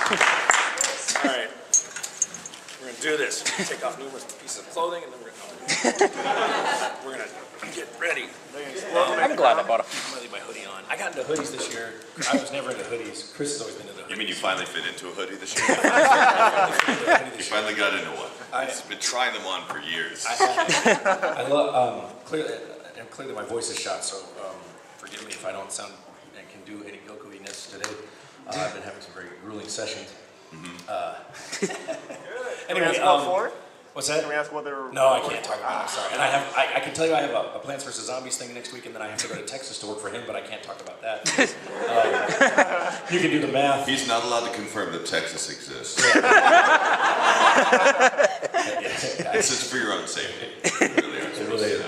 All right. We're going to do this. Take off numerous pieces of clothing, and then we're going to get ready. I'm glad I bought a. I'm going to leave my hoodie on. I got into hoodies this year. I was never into hoodies. Chris has always been into hoodies. You mean you finally fit into a hoodie this year? You finally got into one. I've been trying them on for years. I love, clearly my voice is shot, so forgive me if I don't sound and can do any Goku-iness today. I've been having some very grueling sessions. Anyway, what's that? Can we ask what they were? No, I can't talk about it. I'm sorry. And I can tell you I have a Plants vs. Zombies thing next week, and then I have to go to Texas to work for him, but I can't talk about that. You can do the math. He's not allowed to confirm that Texas exists. This is for your own safety. It really is.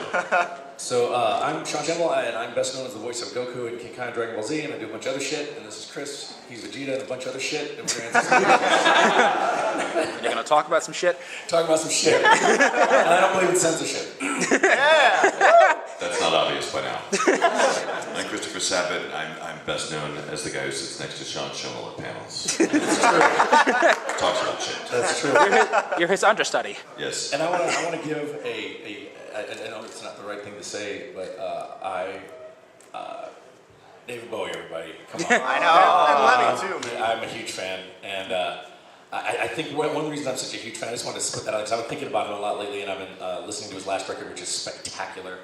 So I'm Schemmel, and I'm best known as the voice of Goku in King Khan Dragon Ball Z, and I do a bunch of other shit. And this is Chris. He's Vegeta and a bunch of other shit. And we're gonna You're gonna talk about some shit. Talk about some shit. And I don't believe in censorship. That's not obvious by now. I'm Christopher Sabat. I'm best known as the guy who sits next to Sean Schemmel at panels. That's true. Talks about shit. That's true. You're his understudy. Yes. And I want to give I know it's not the right thing to say, but David Bowie, everybody, come on. I know. And Lemmy too, man. I'm a huge fan, and I think one of the reasons I'm such a huge fan, I just wanted to put that out because I've been thinking about him a lot lately, and I've been listening to his last record, which is spectacular.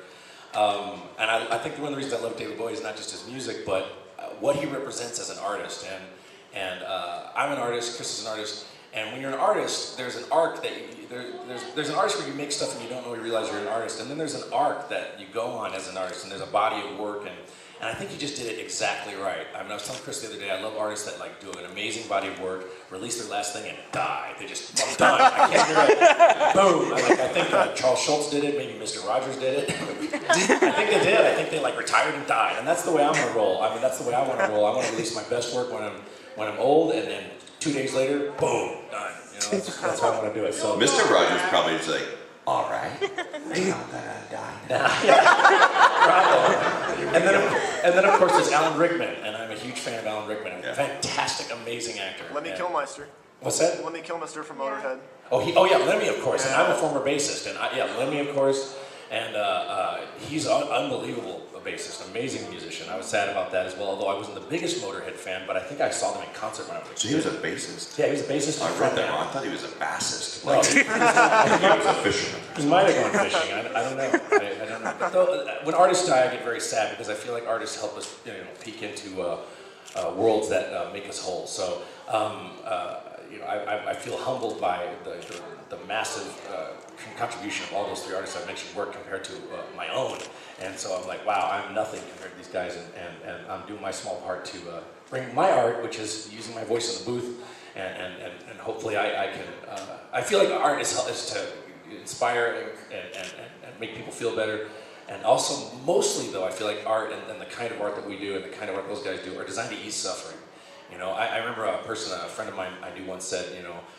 And I think one of the reasons I love David Bowie is not just his music, but what he represents as an artist. And I'm an artist, Chris is an artist, and when you're an artist, there's an arc that there's an artist where you make stuff and you don't really realize you're an artist, and then there's an arc that you go on as an artist, and there's a body of work, and I think he just did it exactly right. I mean, I was telling Chris the other day, I love artists that like do an amazing body of work, release their last thing, and die. They just, I'm done. I can't hear it. Boom. I think Charles Schultz did it. Maybe Mr. Rogers did it. I think they did. I think they like retired and died, and that's the way I'm gonna roll. I mean, that's the way I want to roll. I want to release my best work when I'm old, and then 2 days later, boom, done. You know, that's how I want to do it. So Mr. Rogers probably is like, all right. Not that I died. And then of course there's Alan Rickman, and I'm a huge fan of Alan Rickman. Yeah. Fantastic, amazing actor. Lemmy Kilmister. What's that? Lemmy Kilmister from Motorhead. Oh yeah, Lemmy of course, and I'm a former bassist, and Lemmy of course, and he's an unbelievable bassist, amazing musician. I was sad about that as well, although I wasn't the biggest Motorhead fan, but I think I saw them in concert when I was a kid. So he was a bassist? Yeah, he was a bassist. I read that wrong. I thought he was a bassist. No, He was a fisherman. he might have gone fishing. I don't know. I don't know. But though, when artists die, I get very sad because I feel like artists help us, peek into worlds that make us whole. So, I feel humbled by the massive contribution of all those three artists I mentioned work compared to my own. And so I'm like, wow, I'm nothing compared to these guys, and I'm doing my small part to bring my art, which is using my voice in the booth, and hopefully I can. I feel like art is to inspire and make people feel better. And also, mostly though, I feel like art and the kind of art that we do and the kind of art those guys do are designed to ease suffering. I remember a friend of mine I knew once said,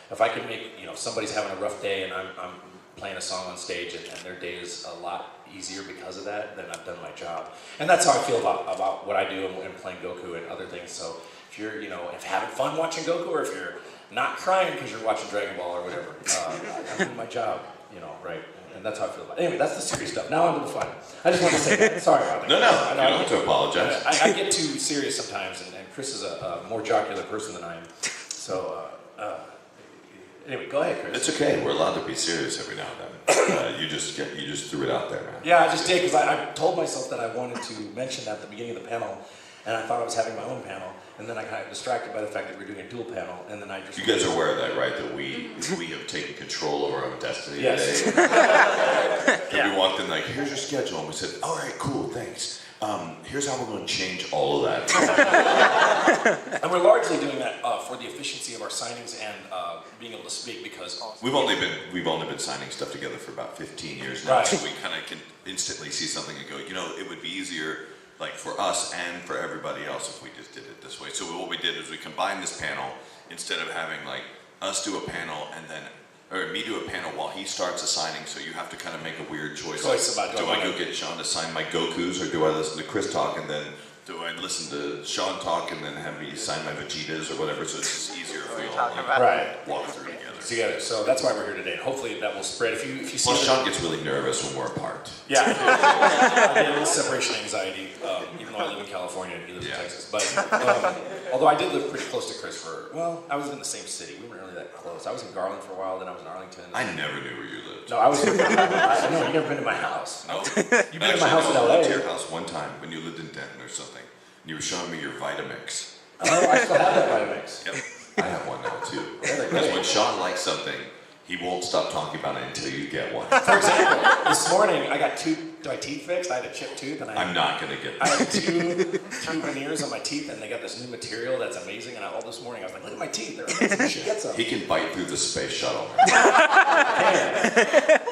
if I could make, somebody's having a rough day and I'm playing a song on stage and their day is a lot easier because of that, then I've done my job. And that's how I feel about what I do and playing Goku and other things. So if you're, if you're having fun watching Goku, or if you're not crying because you're watching Dragon Ball or whatever, I'm doing my job, right? And that's how I feel about it. Anyway, that's the serious stuff. Now I'm to the fun. I just want to say that. Sorry about that. No, you don't have to apologize. I get too serious sometimes, and Chris is a more jocular person than I am. So, anyway, go ahead, Chris. It's okay. We're allowed to be serious every now and then. You just threw it out there, man. Yeah, I just did, because I told myself that I wanted to mention that at the beginning of the panel, and I thought I was having my own panel, and then I got distracted by the fact that we were doing a dual panel, and then I just... You guys are aware of that, right? That we have taken control over our own destiny Yes. today. And we walked in like, here's your schedule, and we said, all right, cool, thanks. Here's how we're going to change all of that. And we're largely doing that for the efficiency of our signings and being able to speak, because... We've only been signing stuff together for about 15 years now, Right. so we kind of can instantly see something and go, it would be easier, like for us and for everybody else if we just did it this way. So what we did is we combined this panel, instead of having like us do a panel and then, or me do a panel while he starts assigning, so you have to kind of make a weird choice. About do I go get Sean to sign my Gokus, or do I listen to Chris talk and then do I listen to Sean talk and then have me sign my Vegetas or whatever, so it's just easier if we all talking about? Right. walk through together. Together. So that's why we're here today. Hopefully that will spread. If you see. Plus, Sean gets really nervous when we're apart. Yeah, I get a little separation anxiety, even though I live in California and he lives in Texas. But although I did live pretty close to Chris I was in the same city. We weren't really that close. I was in Garland for a while, then I was in Arlington. I never knew where you lived. No, I was in I know, you've never been to my house. No. You've been to my house in I LA. went to your house one time when you lived in Denton or something, and you were showing me your Vitamix. Oh, I still have that Vitamix. Yep. I have one now too. They're Because great. when Sean likes something, he won't stop talking about it until you get one. For example, this morning I got my teeth fixed. I had a chipped tooth, and I'm not gonna get I that. had two veneers on my teeth, and they got this new material that's amazing. And all this morning I was like, "Look at my teeth; they're amazing. You should get some." He can bite through the space shuttle.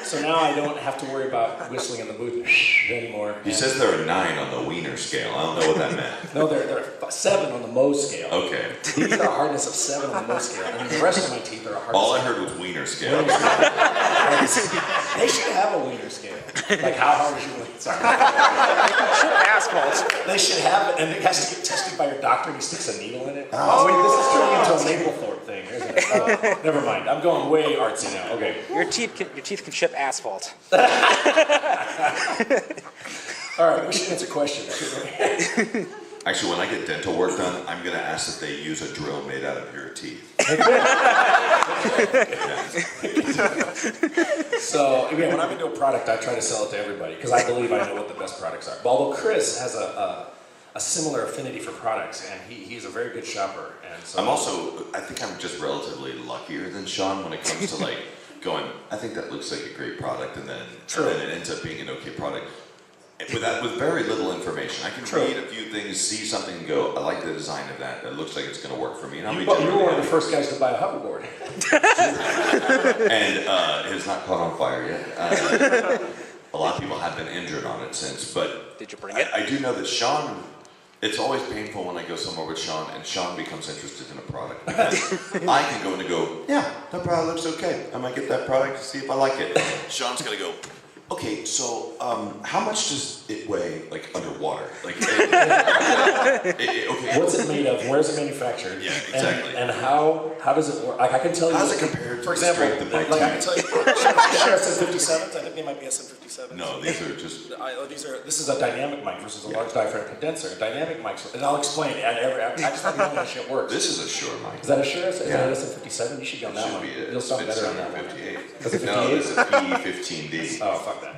So now I don't have to worry about whistling in the booth anymore. He says there are 9 on the Wiener scale. I don't know what that meant. No, there are 7 on the Mohs scale. Okay. These are a hardness of 7 on the Mohs scale, and the rest of my teeth are a hardness. All I heard was Wiener scale. Wiener scale. They should have a wiener scale. Like how hard is your wiener? Sorry. Asphalt. They should have it, and it has to get tested by your doctor, and he sticks a needle in it. Oh, wait, this is turning into a Maplethorpe thing, isn't it? Oh, never mind. I'm going way artsy now. Okay. Your teeth can chip asphalt. All right, we should answer questions. Shouldn't we? Actually, when I get dental work done, I'm going to ask that they use a drill made out of your teeth. So, again, when I'm into a product, I try to sell it to everybody because I believe I know what the best products are. But although Chris has a similar affinity for products, and he's a very good shopper. And so I think I'm just relatively luckier than Sean when it comes to like going, I think that looks like a great product, and then it ends up being an okay product. With very little information, I can read a few things, see something, and go, I like the design of that. That looks like it's going to work for me. And you were one of the first guys to buy a hoverboard. And it has not caught on fire yet. A lot of people have been injured on it since, but Did you bring it? I do know that Sean. It's always painful when I go somewhere with Sean and Sean becomes interested in a product. Because I can go in and go, yeah, that product looks okay. I might get that product to see if I like it. Sean's gonna go, okay, so how much does it weigh, like underwater? Like, okay. What's it made of? Where's it manufactured? Yeah, exactly. And how does it work? Like I can tell you. How's it compared to for the example, strength of my like I can tell you. Sure, SM57s. I think they might be SM57s. No, these are just. This is a dynamic mic versus a large diaphragm condenser. Dynamic mics, and I'll explain. I just want to know how that shit works. This is a Shure mic. Is that a Shure? Is Yeah. that SM57? You should go on It that should one. be a You'll sound better on that one. 58. Is it No, 58? this is a P15D. Oh, fuck that.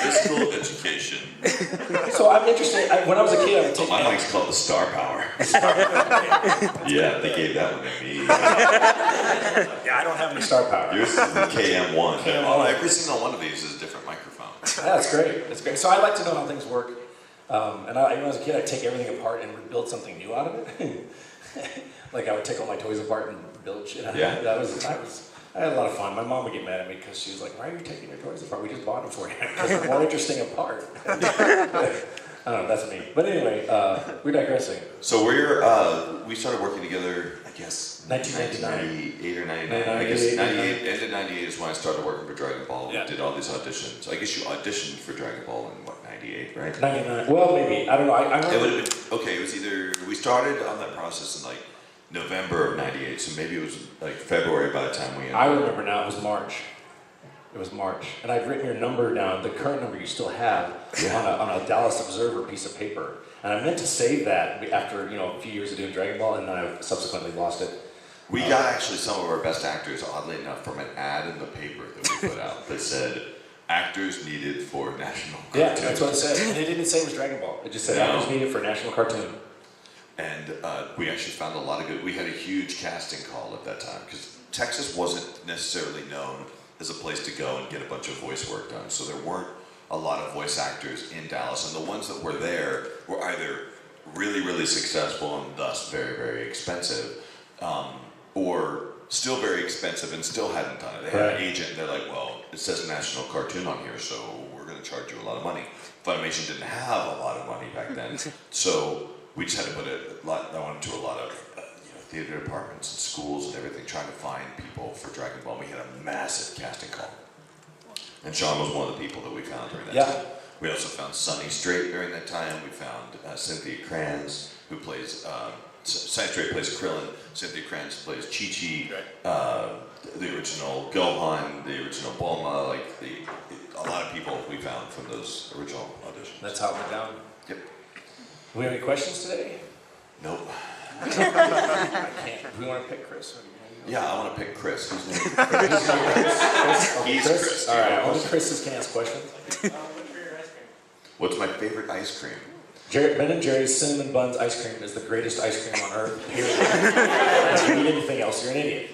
Physical education. So I'm interested. When I was a kid, I would take. My mic's called the Star Power. Yeah, they gave that one to me. Yeah, I don't have any star power. Yours is the KM1. KM1. Every single one of these is a different microphone. That's great. That's great. So I like to know how things work. And when I was a kid, I'd take everything apart and build something new out of it. Like I would take all my toys apart and build shit. Yeah. I had a lot of fun. My mom would get mad at me because she was like, "Why are you taking your toys apart? We just bought them for you because they're more interesting apart." I don't know. That's me. But anyway, we're digressing. So we started working together, I guess, 1998 or 99. I guess 98, end of 98 is when I started working for Dragon Ball. Yeah. We did all these auditions. I guess you auditioned for Dragon Ball in, what, 98, right? 99. Well, maybe. I don't know. I It remember. would have been, okay, it was either, we started on that process in like November of 98, so maybe it was like February by the time we ended. I remember now. It was March. It was March, and I'd written your number down, the current number you still have, on a Dallas Observer piece of paper. And I meant to save that after a few years of doing Dragon Ball, and then I subsequently lost it. We got actually some of our best actors, oddly enough, from an ad in the paper that we put out that said, actors needed for national cartoon. Yeah, that's what it said. And it didn't say it was Dragon Ball. It just said actors needed for national cartoon. And we actually found a lot of good, we had a huge casting call at that time, because Texas wasn't necessarily known as a place to go and get a bunch of voice work done. So there weren't a lot of voice actors in Dallas, and the ones that were there were either really, really successful and thus very, very expensive, or still very expensive and still hadn't done it. They had an agent, and they're like, well, it says national cartoon on here, so we're going to charge you a lot of money. Funimation didn't have a lot of money back then, so we just had to put that one into a lot of theater departments and schools and everything, trying to find people for Dragon Ball. We had a massive casting call. And Sean was one of the people that we found during that time. We also found Sonny Strait during that time. We found Cynthia Kranz, who plays, Sonny Strait plays Krillin, Cynthia Kranz plays Chi-Chi, the original Gohan, the original Bulma, like a lot of people we found from those original auditions. That's how it went down. Yep. Do we have any questions today? Nope. I can't. Do we want to pick Chris? Yeah, I want to pick Chris. Who's name? He's Chris. All right, only Chris's can ask questions. What's my favorite ice cream? Ben and Jerry's Cinnamon Buns ice cream is the greatest ice cream on earth. Period. If you need anything else, you're an idiot.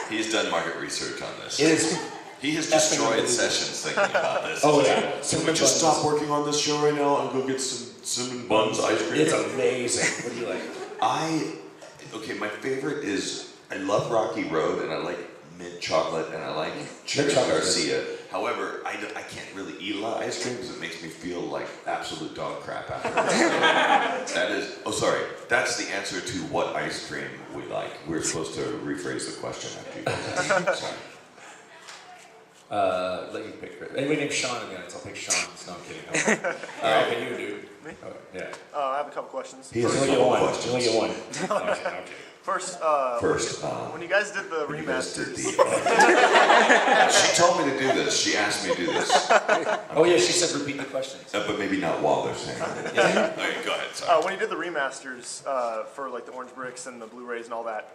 He's done market research on this. It is. He has destroyed sessions thinking about this. Oh yeah. Can we just stop working on this show right now and go get some cinnamon buns ice cream? It's amazing. What do you like? Okay, my favorite is, I love Rocky Road and I like mint chocolate and I like Cherry Garcia. However, I can't really eat a lot of ice cream because it makes me feel like absolute dog crap afterwards. That's the answer to what ice cream we like. We're supposed to rephrase the question after you go. Sorry. Let you pick Chris. Anybody named Sean in the audience? I'll pick Sean. No, I'm kidding. Okay, you do. Me? Oh, yeah. I have a couple questions. He has You a only get couple one. questions. You only get one. Okay, okay. First, when you guys did the remasters, She told me to do this. She asked me to do this. Oh yeah, she said repeat the questions. But maybe not while they're saying it. Yeah. Okay, go ahead. Sorry. when you did the remasters for like the Orange Bricks and the Blu-rays and all that,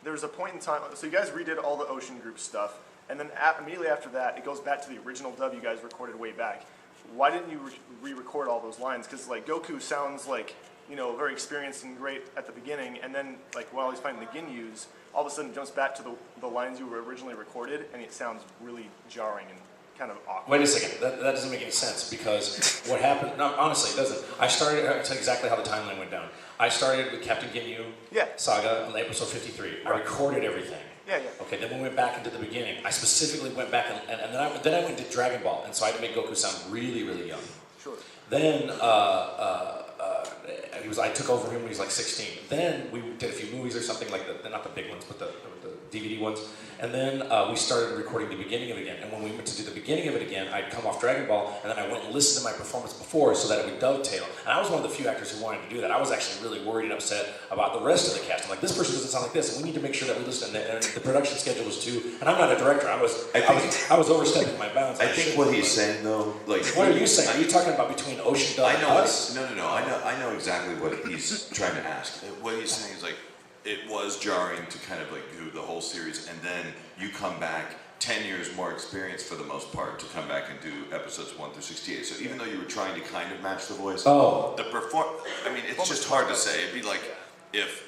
there was a point in time. So you guys redid all the Ocean Group stuff, and then immediately after that, it goes back to the original dub you guys recorded way back. Why didn't you re-record all those lines? Because like Goku sounds like, you know, very experienced and great at the beginning, and then like while he's fighting the Ginyus, all of a sudden jumps back to the lines you were originally recorded, and it sounds really jarring and kind of awkward. Wait a second. That doesn't make any sense because what happened? No, honestly, it doesn't. I'll tell you exactly how the timeline went down. I started with Captain Ginyu Saga on episode 53. I recorded everything. Yeah. Okay, then we went back into the beginning. I specifically went back and then I went to Dragon Ball, and so I had to make Goku sound really, really young. Sure. Then I took over him when he was like 16. Then we did a few movies or something like not the big ones, but the DVD ones. And then we started recording the beginning of it again. And when we went to do the beginning of it again, I'd come off Dragon Ball, and then I went and listened to my performance before so that it would dovetail. And I was one of the few actors who wanted to do that. I was actually really worried and upset about the rest of the cast. I'm like, this person doesn't sound like this, and we need to make sure that we listen. And the production schedule was too. And I'm not a director. I was overstepping my bounds. I think what he's saying though, like. What are you saying? Are you talking about between Ocean Dub and us? No. I know exactly what he's trying to ask. What he's saying is like, it was jarring to kind of like do the whole series, and then you come back 10 years more experience for the most part to come back and do episodes 1 through 68. So even though you were trying to kind of match the voice, I mean, it's just hard to say. It'd be like if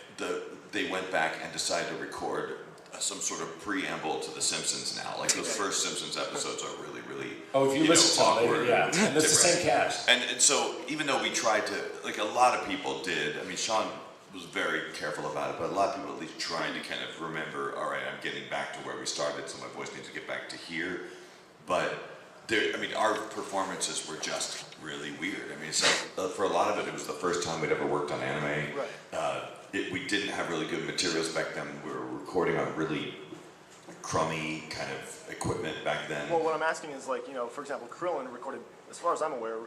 they went back and decided to record some sort of preamble to The Simpsons now. Like those first Simpsons episodes are really, really if you listen to awkward. Yeah, and it's the same cast. And so even though we tried to, like a lot of people did, I mean, Sean was very careful about it, but a lot of people at least trying to kind of remember, all right, I'm getting back to where we started, so my voice needs to get back to here. But our performances were just really weird. I mean, so for a lot of it was the first time we'd ever worked on anime. Right. We didn't have really good materials back then. We were recording on really crummy kind of equipment back then. Well, what I'm asking is like, you know, for example, Krillin recorded, as far as I'm aware,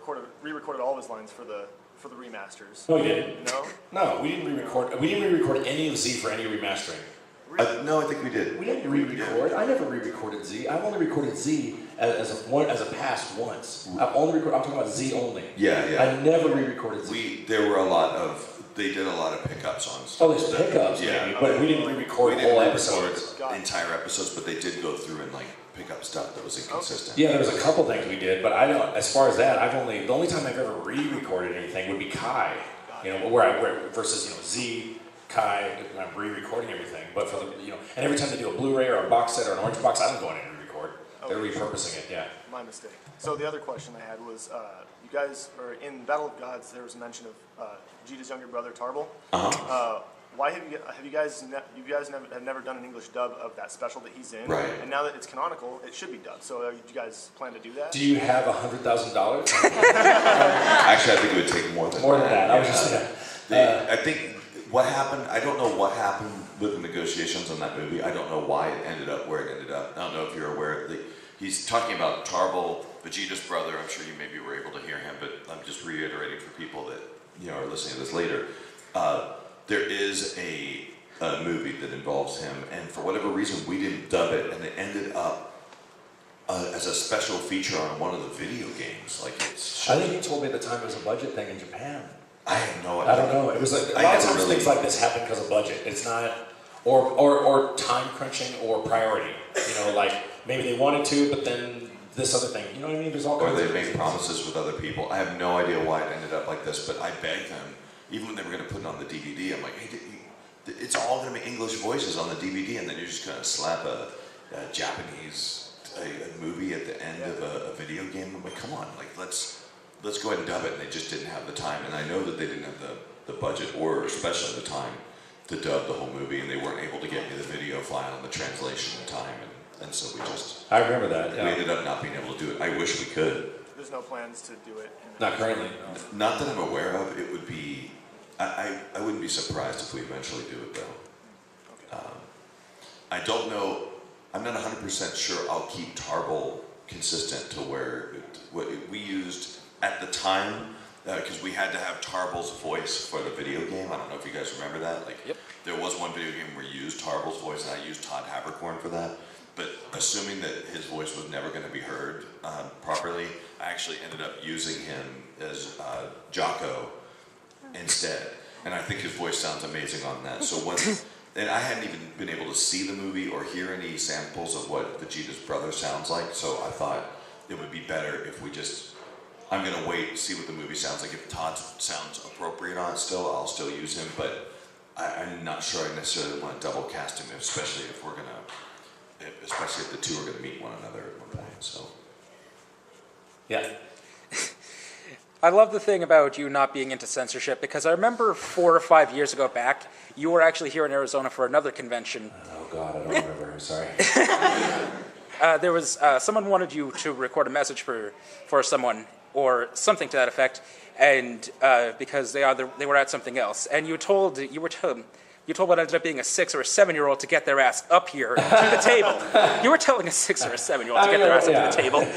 re-recorded all of his lines for the remasters. No, we didn't. No? No, we didn't re-record. We didn't re-record any of Z for any remastering. No, I think we did. We didn't re-record. I never re-recorded Z. I've only recorded Z as a pass once. I'm talking about Z only. Yeah. I never re-recorded Z. They did a lot of pickups on stuff. Oh, there's pickups, maybe, but we didn't re-record whole episodes. Entire episodes, but they did go through and like pick up stuff that was inconsistent. Yeah, there was a couple things we did, but I don't. As far as that, the only time I've ever re-recorded anything would be Kai. You know, versus Z, Kai, I'm re-recording everything. But for and every time they do a Blu-ray or a box set or an orange box, I don't go in and re-record. They're repurposing it. Yeah. My mistake. So the other question I had was, you guys, or in Battle of Gods, there was a mention of Vegeta's younger brother Tarble. Why have you guys have never done an English dub of that special that he's in? Right. And now that it's canonical, it should be dubbed. So do you guys plan to do that? Do you have $100,000? Actually, I think it would take more than that. I was just saying. I think what happened. I don't know what happened with the negotiations on that movie. I don't know why it ended up where it ended up. I don't know if you're aware. He's talking about Tarble Vegeta's brother. I'm sure you maybe were able to hear him, but I'm just reiterating for people that are listening to this later. There is a movie that involves him, and for whatever reason we didn't dub it, and it ended up as a special feature on one of the video games. Like I think you told me at the time it was a budget thing in Japan. I have no idea. I don't know. It was like a lot of times things like this happen because of budget. It's not, or time crunching or priority. Like maybe they wanted to, but then this other thing. You know what I mean? There's all kinds or of they things. made promises with other people. I have no idea why it ended up like this, but I begged them, even when they were going to put it on the DVD, I'm like, hey, it's all going to be English voices on the DVD, and then you're just going to slap a Japanese a movie at the end of a video game. I'm like, come on, like let's go ahead and dub it. And they just didn't have the time, and I know that they didn't have the budget, or especially the time, to dub the whole movie, and they weren't able to get me the video file and the translation in time, and so we just. I remember that. We ended up not being able to do it. I wish we could. There's no plans to do it. Not currently. Not that I'm aware of. It would be. I wouldn't be surprised if we eventually do it though. Okay. I don't know. I'm not 100% sure I'll keep Tarble consistent to where what we used at the time, because we had to have Tarble's voice for the video game. I don't know if you guys remember that. Like, Yep. There was one video game where you used Tarble's voice, and I used Todd Haberkorn for that. But assuming that his voice was never going to be heard properly, I actually ended up using him as Jocko instead. And I think his voice sounds amazing on that. So and I hadn't even been able to see the movie or hear any samples of what Vegeta's brother sounds like, so I thought it would be better if we I'm going to wait, see what the movie sounds like. If Todd sounds appropriate on it still, I'll still use him, but I'm not sure I necessarily want to double cast him, especially if the two are going to meet one another at one point, so. Yeah. I love the thing about you not being into censorship, because I remember 4 or 5 years ago back, you were actually here in Arizona for another convention. Oh God, I don't remember. I'm sorry. There was someone wanted you to record a message for someone or something to that effect, and because they were at something else, and you told what ended up being a 6 or a 7-year-old to get their ass up here to the table. You were telling a 6 or a 7-year-old to get their ass up to the table.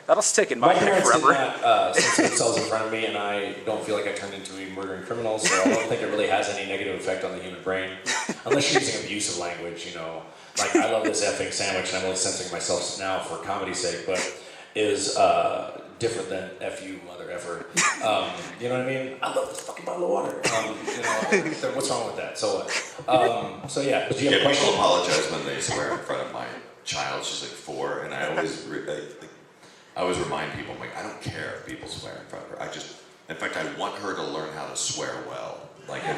That'll stick in my head parents forever. did not censor themselves in front of me, and I don't feel like I turned into a murdering criminal, so I don't think it really has any negative effect on the human brain, unless you're using abusive language. Like I love this effing sandwich, and I'm only censoring myself now for comedy's sake, but is different than F you, mother effer. You know what I mean? I love this fucking bottle of water. What's wrong with that? So yeah. But do you have a question? People apologize when they swear in front of my child. She's like 4, and I always remind people, I'm like, I don't care if people swear in front of her. In fact, I want her to learn how to swear well. Like In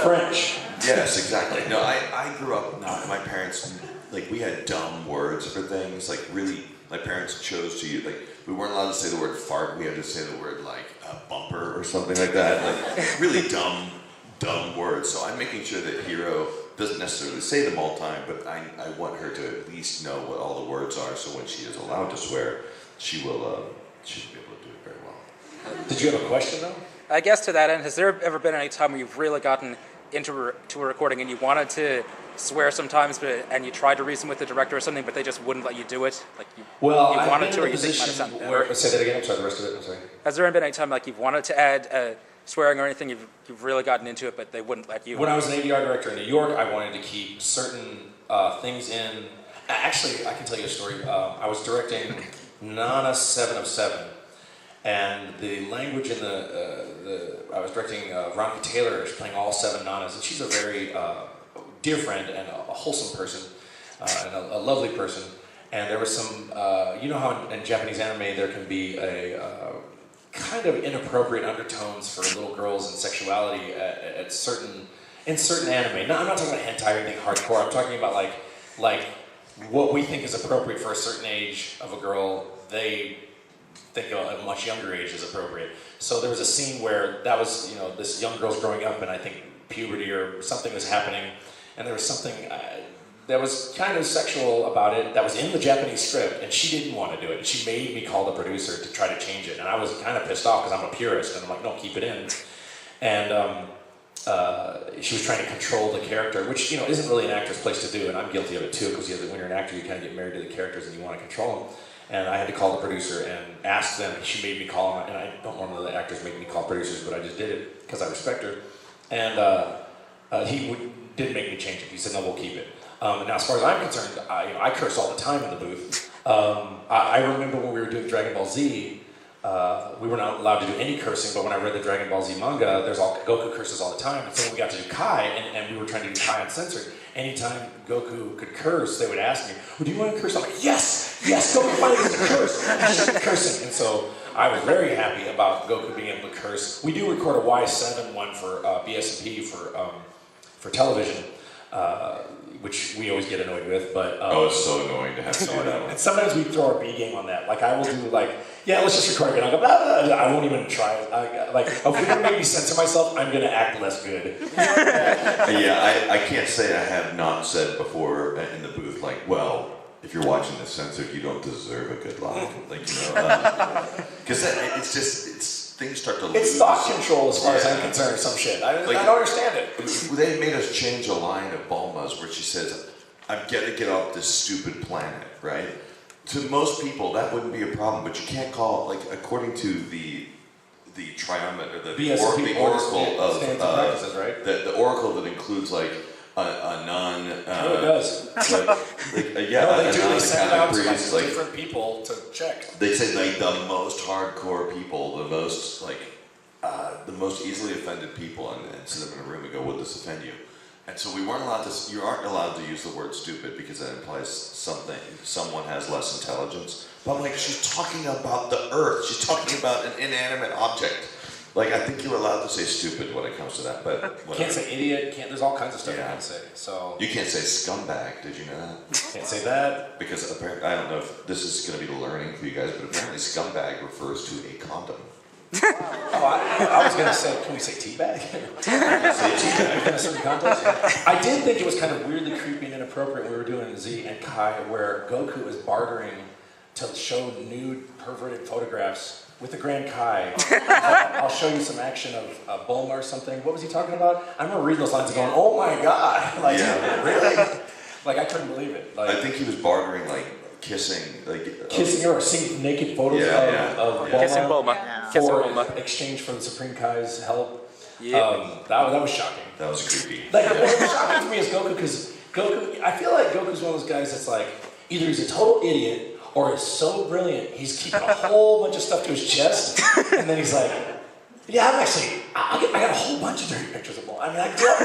French. Yes, exactly. No, I grew up. My parents, like, we had dumb words for things. Like, really, my parents chose to use, like, we weren't allowed to say the word fart. We had to say the word, like, bumper or something like that. Like, really dumb words. So I'm making sure that Hiro doesn't necessarily say them all the time, but I want her to at least know what all the words are, so when she is allowed to swear, she will be able to do it very well. Did you have a question though? I guess to that end, has there ever been any time where you've really gotten into a recording and you wanted to swear sometimes, and you tried to reason with the director or something, but they just wouldn't let you do it? Like you wanted to, or you think it might have sounded better? Say that again. I'm sorry. The rest of it. I'm sorry. Has there been any time like you've wanted to add swearing or anything, you've really gotten into it, but they wouldn't let you? When I was an ADR director in New York, I wanted to keep certain things in. Actually, I can tell you a story. I was directing Nana 7 of 7. And the language in I was directing Veronica Taylor, is playing all 7 Nanas, and she's a very dear friend and a wholesome person, and a lovely person. And there was some, you know how in Japanese anime there can be a kind of inappropriate undertones for little girls and sexuality in certain anime. No, I'm not talking about hentai or anything hardcore. I'm talking about like what we think is appropriate for a certain age of a girl. They think a much younger age is appropriate. So there was a scene where that was, this young girl's growing up, and I think puberty or something was happening, and there was something that was kind of sexual about it that was in the Japanese script, and she didn't want to do it. And she made me call the producer to try to change it, and I was kind of pissed off because I'm a purist, and I'm like, no, keep it in. And she was trying to control the character, which isn't really an actor's place to do, and I'm guilty of it too, because when you're an actor, you kind of get married to the characters and you want to control them. And I had to call the producer and ask them. She made me call him, and I don't normally let actors make me call producers, but I just did it because I respect her. And did make me change it. He said, "No, we'll keep it." Now, as far as I'm concerned, I curse all the time in the booth. I remember when we were doing Dragon Ball Z, we were not allowed to do any cursing, but when I read the Dragon Ball Z manga, Goku curses all the time. And so when we got to do Kai, and we were trying to do Kai uncensored, anytime Goku could curse, they would ask me, "Well, do you want to curse?" I'm like, yes, Goku finally gets to curse. He's just cursing. And so I was very happy about Goku being able to curse. We do record a Y7 one for BSP for television, which we always get annoyed with, but... it's so annoying to have to do that one. And sometimes we throw our B game on that. Like, I will do, let's just record it, and I'll go, blah, blah, blah. I won't even try it. If you're going to make me censor myself, I'm going to act less good. Yeah, I can't say I have not said before in the booth, if you're watching this censored, you don't deserve a good line. Because things start to lose. It's thought control as far as I'm concerned, some shit. I don't understand it. They made us change a line of Bulma's where she says, "I've got to get off this stupid planet," right? To most people, that wouldn't be a problem, but you can't call it, according to the triumvirate, or the oracle of practices, right? The oracle that includes a non. It does. They send it out to different people to check. They say the most hardcore people, the most easily offended people, and sit them in a room and go, "Would this offend you?" And so we weren't allowed to. You aren't allowed to use the word "stupid" because that implies someone has less intelligence. But she's talking about the Earth. She's talking about an inanimate object. I think you're allowed to say "stupid" when it comes to that, but whatever. Can't say "idiot." There's all kinds of stuff you can't say. So you can't say "scumbag." Did you know that? Can't say that because apparently, I don't know if this is going to be the learning for you guys, but apparently, "scumbag" refers to a condom. I was going to say, can we say teabag? Say teabag in a certain context. I did think it was kind of weirdly creepy and inappropriate when we were doing Z and Kai, where Goku is bartering to show nude, perverted photographs with the Grand Kai. I'll show you some action of Bulma or something. What was he talking about? I remember reading those lines and going, "Oh my god!" Really? I couldn't believe it. I think he was bartering kissing, kissing her or seeing naked photos of Bulma. Kissing Bulma. For exchange for the Supreme Kai's help. Yeah. That was shocking. That was creepy. What was shocking for me is Goku, because I feel like Goku's one of those guys that's either he's a total idiot or he's so brilliant he's keeping a whole bunch of stuff to his chest, and then he's like, "Yeah, I got a whole bunch of dirty pictures of Bulma. I mean, I grew up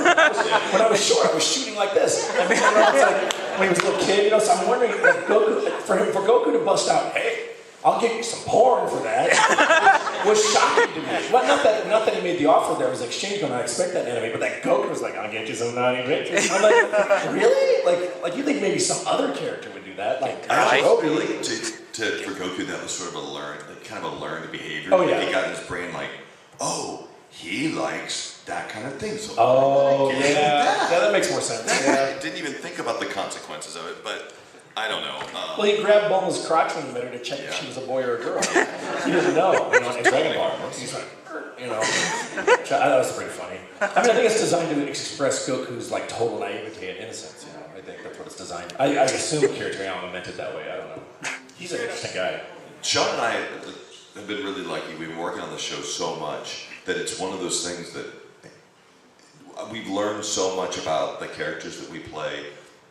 when I was short, I was shooting like this. I mean, it's when he was a little kid, so I'm wondering, for Goku to bust out, 'Hey, I'll give you some porn for that,' was shocking to me. Well, not that he made the offer. There was exchange going. I expect that in anime, but that Goku was like, 'I'll get you some naughty pictures.' I'm like, really? You think maybe some other character would do that? I feel for Goku that was sort of a learned behavior. Oh yeah. He got in his brain he likes that kind of thing. So that makes more sense. I didn't even think about the consequences of it, but I don't know. Well, he grabbed Bulma's crotch when he met her to check if she was a boy or a girl. He didn't know. In Dragon Ball, he's like, I thought it was pretty funny. I think it's designed to express Goku's total naivete and innocence. I think that's what it's designed. I assume Akira Toriyama meant it that way. I don't know. He's an interesting guy. Sean and I have been really lucky. We've been working on the show so much that it's one of those things that we've learned so much about the characters that we play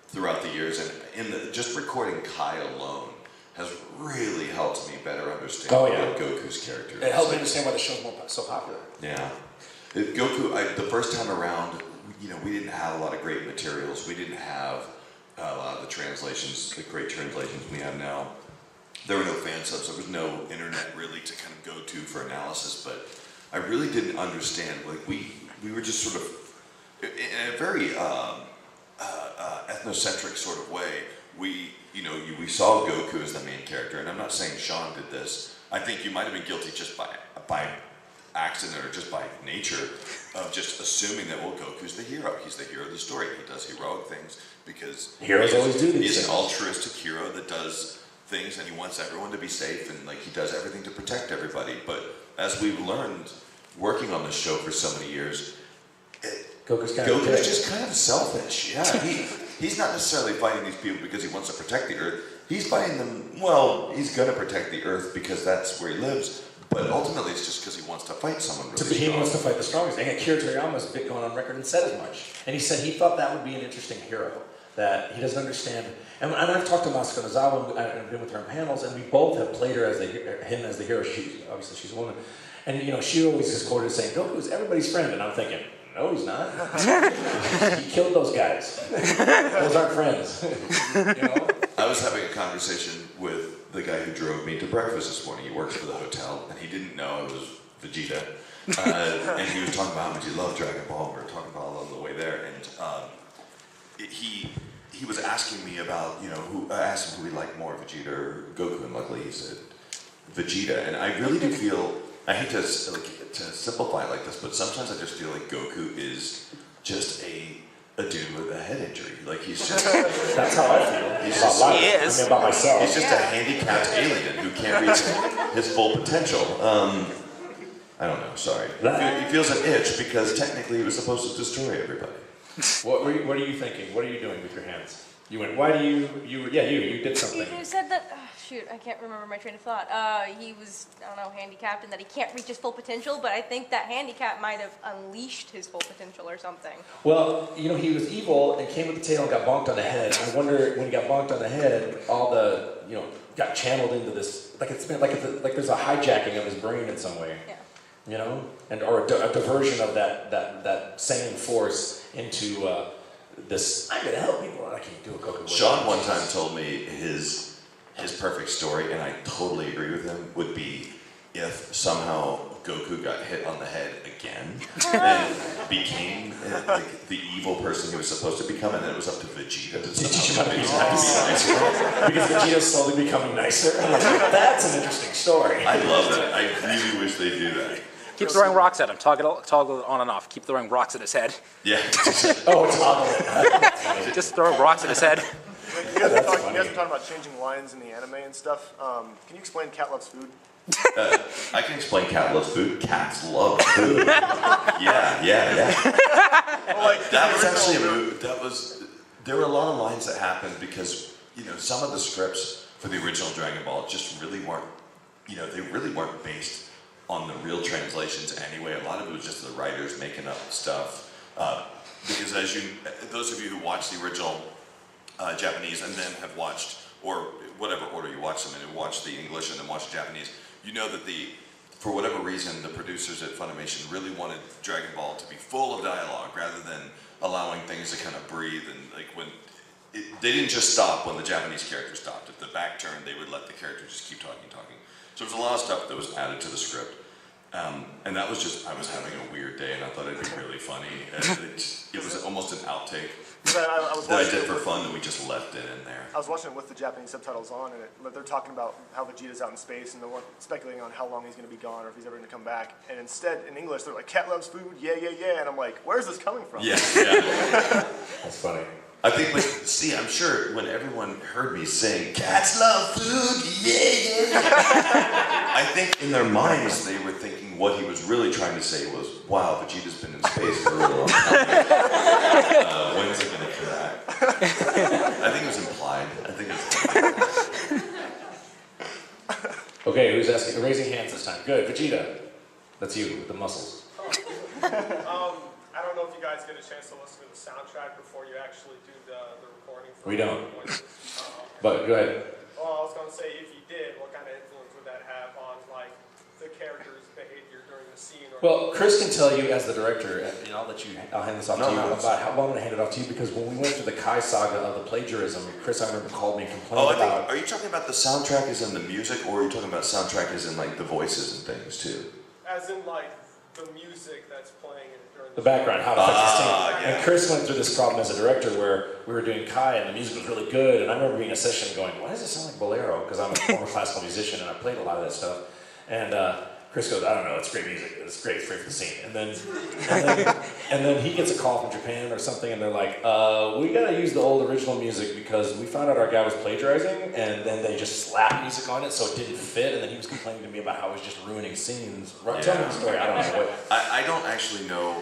throughout the years, and just recording Kai alone has really helped me better understand what Goku's character is. It helped me understand why the show's so popular. Yeah. Goku, the first time around, we didn't have a lot of great materials. We didn't have a lot of the great translations we have now. There were no fan subs. There was no internet really to kind of go to for analysis, but I really didn't understand. We were just sort of, in a very ethnocentric sort of way, we saw Goku as the main character, and I'm not saying Sean did this. I think you might have been guilty just by accident or just by nature of just assuming that, Goku's the hero. He's the hero of the story. He does heroic things because heroes always do these things. He's an altruistic hero that does things and he wants everyone to be safe, and he does everything to protect everybody. But as we've learned working on this show for so many years, Goku's just kind of selfish. Yeah, he's not necessarily fighting these people because he wants to protect the Earth. He's fighting them. Well, he's gonna protect the Earth because that's where he lives. But ultimately, it's just because he wants to fight someone really He strong. wants to fight the strongest. And Akira Toriyama's been going on record and said as much. And he said he thought that would be an interesting hero, that he doesn't understand. And I've talked to Masuko Nozawa, and I've been with her in panels, and we both have played her as him as the hero. Obviously, she's a woman. And, you know, she always is quoted as saying, Goku's everybody's friend. And I'm thinking, no, he's not. He killed those guys. Those aren't friends. You know? I was having a conversation with the guy who drove me to breakfast this morning. He works for the hotel, and he didn't know I was Vegeta. And he was talking about how much he loved Dragon Ball. We were talking about all the way there, and he was asking me about, you know, I asked him who he liked more, Vegeta or Goku, and luckily he said Vegeta. And I really do feel, I hate to simplify it like this, but sometimes I just feel like Goku is just a dude with a head injury. Like he's just. That's how I feel. He's about just, life. He is. I mean, about myself. He's just a handicapped alien who can't reach his full potential. I don't know. Sorry. He feels an itch because technically he was supposed to destroy everybody. What are you thinking? What are you doing with your hands? You went, why do you did something. You said that, shoot, I can't remember my train of thought. He was, I don't know, handicapped and that he can't reach his full potential, but I think that handicap might have unleashed his full potential or something. Well, you know, he was evil and came with the tail and got bonked on the head. And I wonder, when he got bonked on the head, all the, you know, got channeled into this, like there's a hijacking of his brain in some way. Yeah. You know? Or a diversion of that same force into this, I'm going to help people. I can't do a Goku. Sean one time told me his perfect story, and I totally agree with him, would be if somehow Goku got hit on the head again and became like the evil person he was supposed to become, and then it was up to Vegeta to somehow be nicer. Because Vegeta's slowly becoming nicer. That's an interesting story. I love that. I really wish they'd do that. Keep throwing rocks at him. Toggle it on and off. Keep throwing rocks at his head. Yeah. Oh, it's awful. Just throw rocks at his head. You guys are talking about changing lines in the anime and stuff. Can you explain Cat Loves Food? I can explain cat loves food. Cats love food. Yeah. Well, like, That was actually a move. There were a lot of lines that happened because, you know, some of the scripts for the original Dragon Ball just really weren't, you know, they really weren't based on the real translations anyway. A lot of it was just the writers making up stuff. Because those of you who watched the original Japanese and then have watched, or whatever order you watch them in, and watched the English and then watched the Japanese, you know that for whatever reason, the producers at Funimation really wanted Dragon Ball to be full of dialogue rather than allowing things to kind of breathe. And like they didn't just stop when the Japanese character stopped. If the back turned, they would let the character just keep talking. So there's a lot of stuff that was added to the script. And that was just, I was having a weird day and I thought it'd be really funny. And it was almost an outtake I was that I watching did it for with- fun, and we just left it in there. I was watching it with the Japanese subtitles on, and they're talking about how Vegeta's out in space, and they're speculating on how long he's going to be gone or if he's ever going to come back. And instead, in English, they're like, "Cat loves food, yeah." And I'm like, "Where's this coming from?" Yeah. That's funny. I think, see, I'm sure when everyone heard me sing, "Cats love food, yeah." I think in their minds they were thinking what he was really trying to say was, "Wow, Vegeta's been in space for a really long time. When's it going to come back?" I think it was implied. Okay, who's asking? Raising hands this time. Good. Vegeta. That's you with the muscles. I don't know if you guys get a chance to listen to the soundtrack before you actually do the recording. We don't. But go ahead. Well, I was going to say, if you did, what kind of influence would that have on, like, the character's behavior during the scene? Or Well, Chris can tell you as the director, and I'll hand this off to you No, about how I'm going to hand it off to you, because when we went through the Kai saga of the plagiarism, Chris, I remember, called me and complained about. Are you talking about the soundtrack as in the music, or are you talking about soundtrack as in like the voices and things too? as in, like, the music that's playing during The background, how it affects the scene. yeah. And Chris went through this problem as a director where we were doing Kai and the music was really good, and I remember being in a session going, why does it sound like bolero? Because I'm a former classical musician and I played a lot of that stuff. And Chris goes, I don't know, it's great music, it's great for the scene. And then he gets a call from Japan or something, and they're like, we gotta use the old original music because we found out our guy was plagiarizing, and then they just slapped music on it so it didn't fit, and then he was complaining to me about how it was just ruining scenes. Tell me the story, I don't know what. I don't actually know.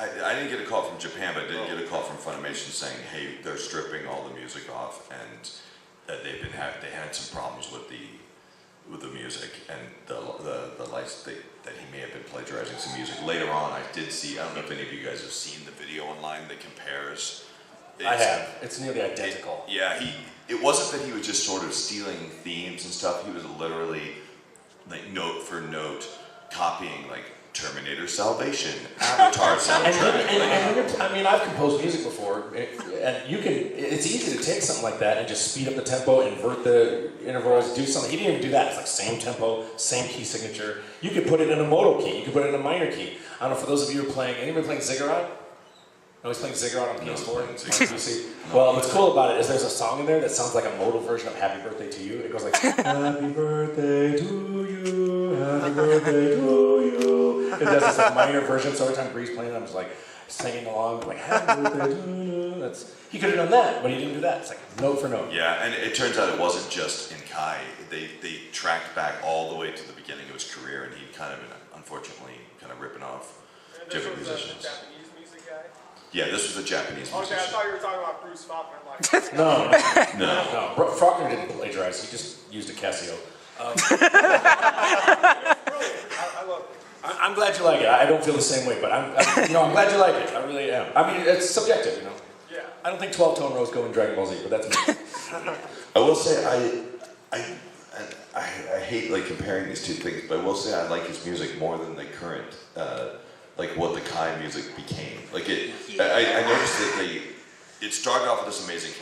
I didn't get a call from Japan, but I did get a call from Funimation saying, hey, they're stripping all the music off, and they had some problems with the music and the license that he may have been plagiarizing some music. Later on, I did see. I don't know if any of you guys have seen the video online that compares. I have. It's nearly identical. It wasn't that he was just sort of stealing themes and stuff. He was literally, like, note for note, copying, like, Terminator Salvation, Avatar soundtrack. And I've composed music before, and it's easy to take something like that and just speed up the tempo, invert the intervals, do something. He didn't even do that. It's like same tempo, same key signature. You could put it in a modal key. You could put it in a minor key. I don't know, for those of you who are playing, anybody playing Ziggurat? No, he's playing Ziggurat on PS4. Well, what's cool about it is there's a song in there that sounds like a modal version of Happy Birthday to You. It goes like, Happy Birthday to you, Happy Birthday to you. It does this like minor version, so every time Bree's playing, I'm just like singing along, like, Happy Birthday to you. He could have done that, but he didn't do that. It's like note for note. Yeah, and it turns out it wasn't just in Kai. They tracked back all the way to the beginning of his career, and he'd kind of been, unfortunately, kind of ripping off different musicians. Yeah, this was a Japanese musician. Okay, I thought you were talking about Bruce Faulkner. Like, No. Faulkner didn't plagiarize. He just used a Casio. brilliant. I love it. I'm glad you like it. I don't feel the same way, but I'm glad you like it. I really am. I mean, it's subjective, you know. Yeah. I don't think 12-tone rows go in Dragon Ball Z, but that's me. I will say I hate like comparing these two things, but I will say I like his music more than the current, like what the Kai music became. Like I noticed that it started off with this amazing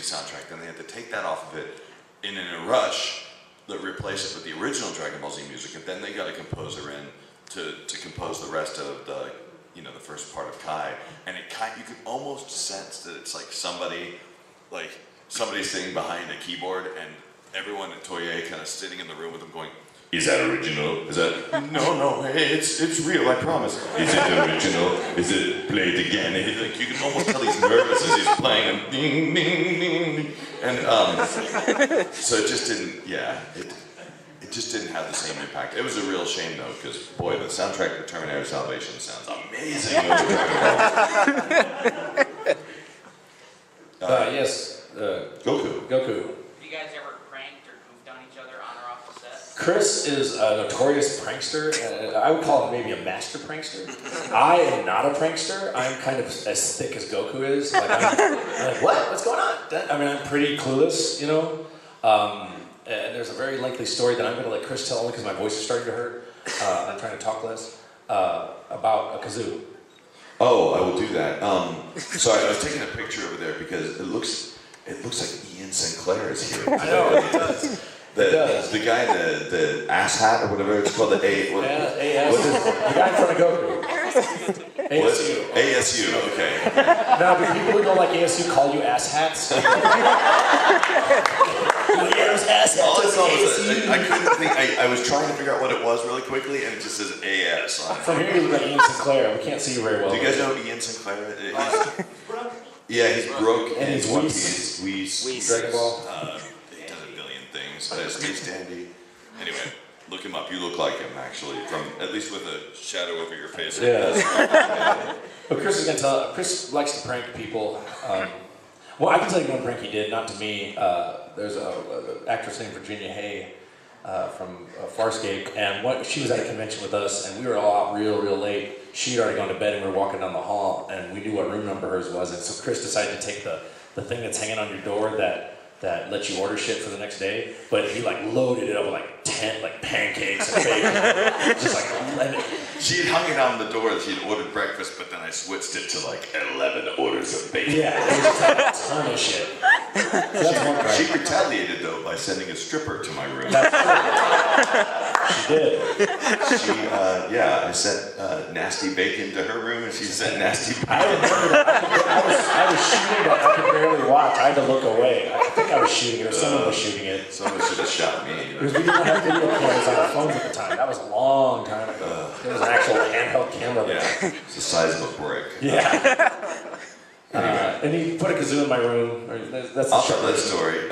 soundtrack, then they had to take that off of it in a rush, that replace it with the original Dragon Ball Z music, and then they got a composer in to compose the rest of the first part of Kai, and you could almost sense that it's like somebody sitting behind a keyboard, and everyone at Toei kind of sitting in the room with them going, "Is that original? Is that no? Hey, it's real. I promise. Is it original? Is it played again?" And like you can almost tell he's nervous as he's playing, and ding, ding, ding, and so it just didn't. Yeah, it just didn't have the same impact. It was a real shame though, because boy, the soundtrack for Terminator Salvation sounds amazing. Yes. Goku. Goku. Have you guys ever pranked or goofed on each other on or off the set? Chris is a notorious prankster. I would call him maybe a master prankster. I am not a prankster. I'm kind of as thick as Goku is. Like, I'm like, what? What's going on? I mean, I'm pretty clueless, you know. And there's a very lengthy story that I'm going to let Chris tell only because my voice is starting to hurt. I'm trying to talk less about a kazoo. Oh, I will do that. Sorry, I was taking a picture over there because it looks like Ian Sinclair is here. I know, it does. The guy in the ass hat or whatever it's called, the A. What is it? The guy in front of Goku. ASU. ASU, okay. Now, do people who don't like ASU call you ass hats? All I saw was I couldn't think. I was trying to figure out what it was really quickly, and it just says AS. From here, you look like Ian Sinclair. We can't see you very well. Do you guys know Ian Sinclair? He's Brooke and he's One Whis. Piece. Whis. Dragon Ball. He does a billion things. Space Dandy. Anyway, look him up. You look like him, actually, from at least with a shadow over your face. Yeah. But Chris is gonna tell. Chris likes to prank people. Well, I can tell you one prank he did, not to me. There's an actress named Virginia Hay from Farscape, and she was at a convention with us, and we were all out real late. She'd already gone to bed, and we were walking down the hall, and we knew what room number hers was, and so Chris decided to take the thing that's hanging on your door that lets you order shit for the next day, but he like loaded it up with like 10 like pancakes and bacon, just like 11. She had hung it on the door that she had ordered breakfast, but then I switched it to like 11 orders of bacon. Yeah, it was just like a ton of shit. So that's one prank. She retaliated though by sending a stripper to my room. She did. I sent nasty bacon to her room, and she sent nasty bacon. I remember that. I was shooting, but I could barely watch. I had to look away. I think I was shooting it, or someone was shooting it. Someone should have shot me. Because we didn't have video cameras on our phones at the time. That was a long time ago. There was an actual handheld camera there. Yeah, it's the size of a brick. Yeah. And he put a kazoo in my room. I'll tell that story.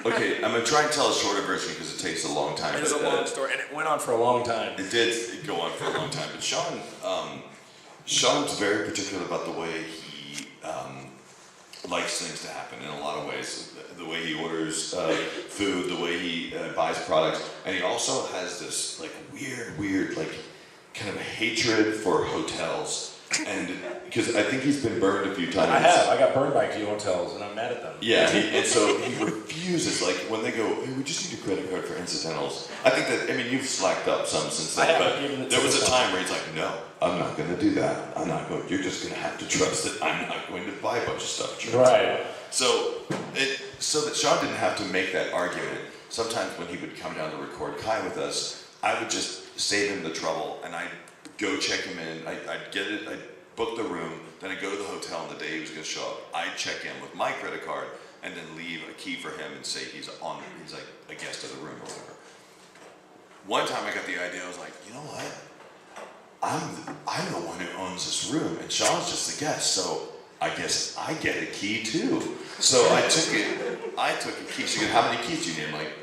Okay, I'm going to try and tell a shorter version because it takes a long time. It's a long story, and it went on for a long time. It did go on for a long time, but Sean's very particular about the way likes things to happen in a lot of ways. The way he orders food, the way he buys products, and he also has this like weird like kind of hatred for hotels. And because I think he's been burned a few times. I have. I got burned by a few hotels, and I'm mad at them. Yeah, and so he refuses. Like when they go, hey, we just need a credit card for incidentals. I think that you've slacked up some since then. But there was a time where he's like, no, I'm not going to do that. I'm not going. You're just going to have to trust that I'm not going to buy a bunch of stuff. Right. So that Sean didn't have to make that argument. Sometimes when he would come down to record Kai with us, I would just save him the trouble, and I'd go check him in. I'd get it. I'd book the room. Then I'd go to the hotel on the day he was going to show up. I'd check in with my credit card and then leave a key for him and say he's like a guest of the room or whatever. One time I got the idea. I was like, you know what? I'm the one who owns this room, and Sean's just the guest. So I guess I get a key too. So I took it. I took a key. She goes, how many keys do you need? I'm like,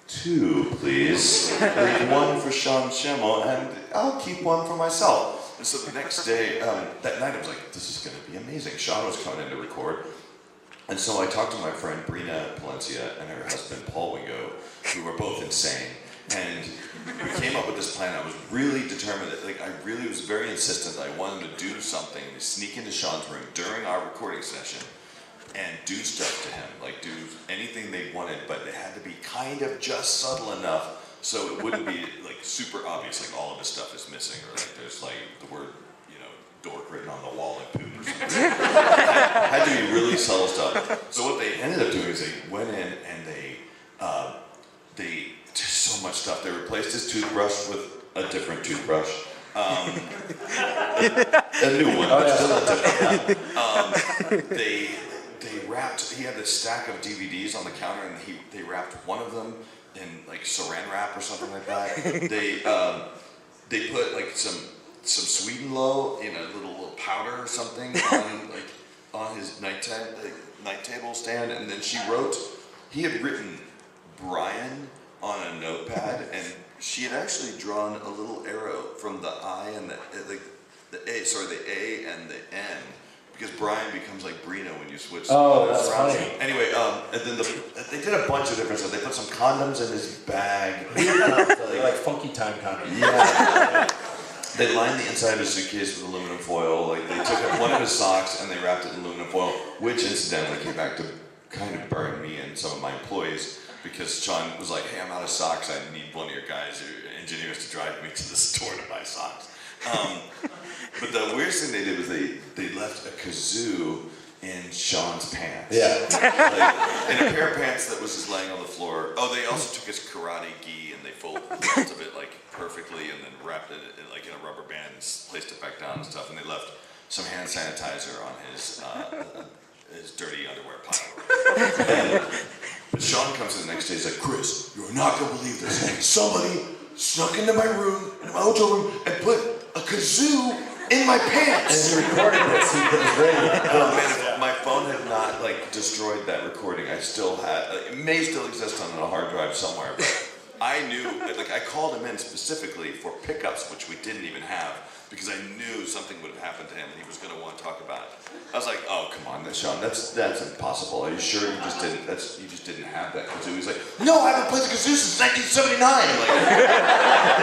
2, please. Leave 1 for Sean Schemmel, and I'll keep 1 for myself. And so the next day, that night, I was like, this is going to be amazing. Sean was coming in to record. And so I talked to my friend Brina Palencia and her husband Paul Wingo, who were both insane. And we came up with this plan. I was really determined that, I really was very insistent that I wanted to do something, to sneak into Sean's room during our recording session and do stuff to him, do anything they wanted, but it had to be kind of just subtle enough so it wouldn't be super obvious, all of his stuff is missing, or there's the word, dork written on the wall like poop or something. Had to be really subtle stuff. So what they ended up doing is they went in and they just so much stuff. They replaced his toothbrush with a different toothbrush. A new one, but still a different one. They wrapped, he had this stack of DVDs on the counter, and they wrapped one of them in saran wrap or something like that. They put some Swedenlow in a little powder or something on his night table stand, and then he had written Brian on a notepad, and she had actually drawn a little arrow from the I and the A and the N, because Brian becomes like Brina when you switch. Oh, that's around. funny. Anyway, and then they did a bunch of different stuff. They put some condoms in his bag. They're like funky time condoms. Yeah. They lined the inside of his suitcase with aluminum foil. They took one of his socks and they wrapped it in aluminum foil, which incidentally came back to kind of burn me and some of my employees, because Sean was like, hey, I'm out of socks. I need one of your guys, your engineers, to drive me to the store to buy socks. But the weirdest thing they did was they left a kazoo in Sean's pants. Yeah. In a pair of pants that was just laying on the floor. Oh, they also took his karate gi and they folded it perfectly and then wrapped it in a rubber band and placed it back down and stuff. And they left some hand sanitizer on his dirty underwear pile. But Sean comes in the next day. He's like, Chris, you're not gonna believe this. Somebody snuck into my room, into my hotel room, and put a kazoo in my pants. And he recorded this. He put his radio. Oh man, if my phone had not destroyed that recording, I still had. It may still exist on a hard drive somewhere, but I knew. I called him in specifically for pickups, which we didn't even have, because I knew something would have happened to him and he was going to want to talk about it. I was like, oh come on, Sean, that's impossible. Are you sure you just didn't? You just didn't have that kazoo? He's like, no, I haven't played the kazoo since 1979. I'm like,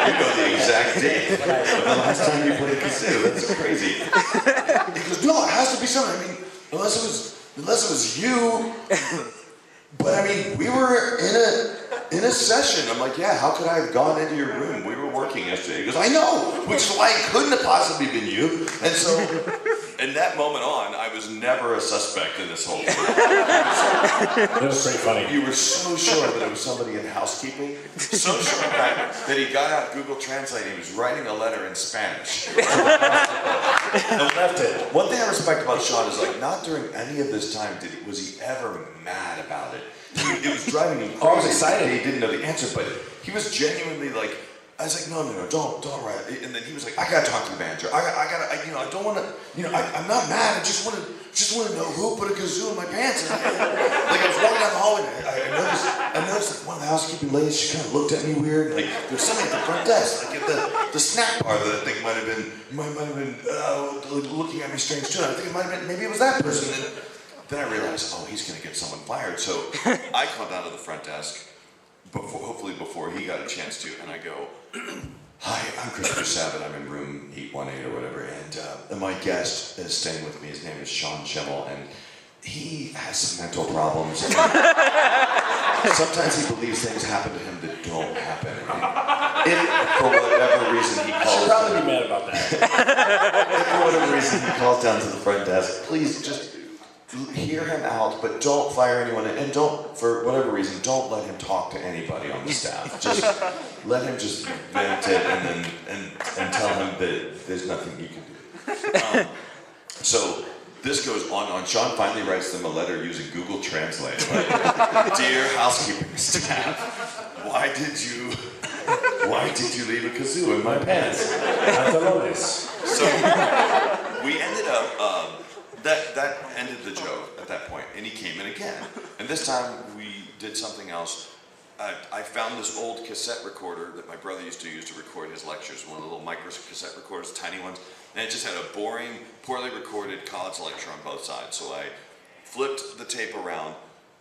you know the exact date of the last time you played kazoo. That's crazy. He goes, no, it has to be something. I mean, unless it was you. But I mean, we were in a session. I'm like, yeah, how could I have gone into your room? We were working yesterday. He goes, I know, which is why it couldn't have possibly been you. And so, in that moment on, I was never a suspect in this whole thing. It was pretty funny. You were so sure that it was somebody in housekeeping, so sure in fact that he got out Google Translate and he was writing a letter in Spanish. And left it. One thing I respect about Sean is not during any of this time was he ever mad about it. It was driving him crazy. Oh, I was excited. He didn't know the answer, but he was genuinely I was like, no, don't write. And then he was like, I gotta talk to the manager. I don't want to, I'm not mad. I just want to know who put a kazoo in my pants. And I was walking down the hallway. I noticed one of the housekeeping ladies. She kind of looked at me weird. There's somebody at the front desk, at the snack bar that I think might have been looking at me strange too. I think it might have been, maybe it was that person. And then I realized, oh, he's going to get someone fired. So I come down to the front desk, hopefully before he got a chance to, and I go, hi, I'm Christopher Sabat. I'm in room 818 or whatever, and my guest is staying with me. His name is Schemmel, and he has some mental problems. Sometimes he believes things happen to him that don't happen. For whatever reason he calls. Should probably be mad about that. For whatever reason he calls down to the front desk. Please just hear him out, but don't fire anyone, and don't, for whatever reason, don't let him talk to anybody on the staff. Just let him just vent it, and then and tell him that there's nothing you can do. So this goes on. Sean finally writes them a letter using Google Translate. Like, dear housekeeping staff, why did you leave a kazoo in my pants? So we ended up. That ended the joke at that point, and he came in again. And this time we did something else. I found this old cassette recorder that my brother used to use to record his lectures, one of the little micro cassette recorders, tiny ones, and it just had a boring, poorly recorded college lecture on both sides. So I flipped the tape around,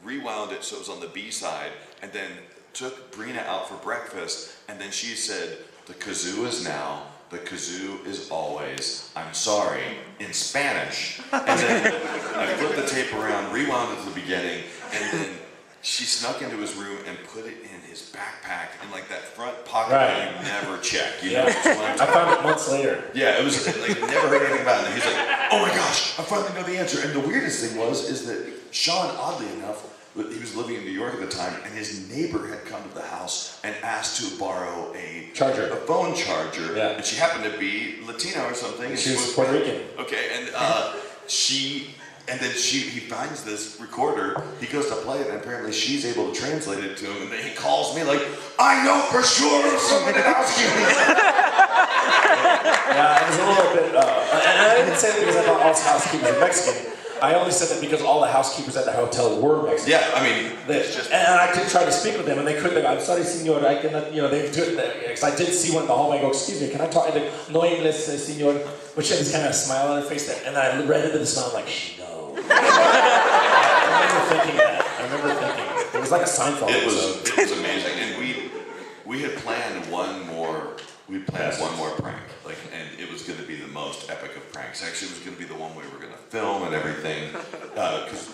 rewound it so it was on the B side, and then took Brina out for breakfast, and then she said, the kazoo is now, the kazoo is always, I'm sorry, in Spanish. And then I flipped the tape around, rewound it to the beginning, and then she snuck into his room and put it in his backpack in like that front pocket that you never check. You know, I found it months later. Yeah, it was like never heard anything about it. And he's like, oh my gosh, I finally know the answer. And the weirdest thing is that Sean, oddly enough, he was living in New York at the time, and his neighbor had come to the house and asked to borrow a phone charger. Yeah. And she happened to be Latino or something. She was Puerto Rican. Okay, and he finds this recorder, he goes to play it, and apparently she's able to translate it to him, and then he calls me like, I know for sure someone in housekeeping. Yeah, it was a little bit, and I didn't say that because I thought all housekeepers are Mexican. I only said that because all the housekeepers at the hotel were Mexican. Yeah, I mean, and I did try to speak with them, and they couldn't. I'm sorry, senor, I cannot, they do it. Because I did see one in the hallway. I go, excuse me, can I talk? And they, no English, senor. But she had this kind of smile on her face, and I read into the smile, like, no. I remember thinking that. It was like a Seinfeld episode. It was amazing, and we had planned one more. We planned one more prank, and it was going to be the most epic of pranks. Actually, it was going to be the one we were going to film and everything, because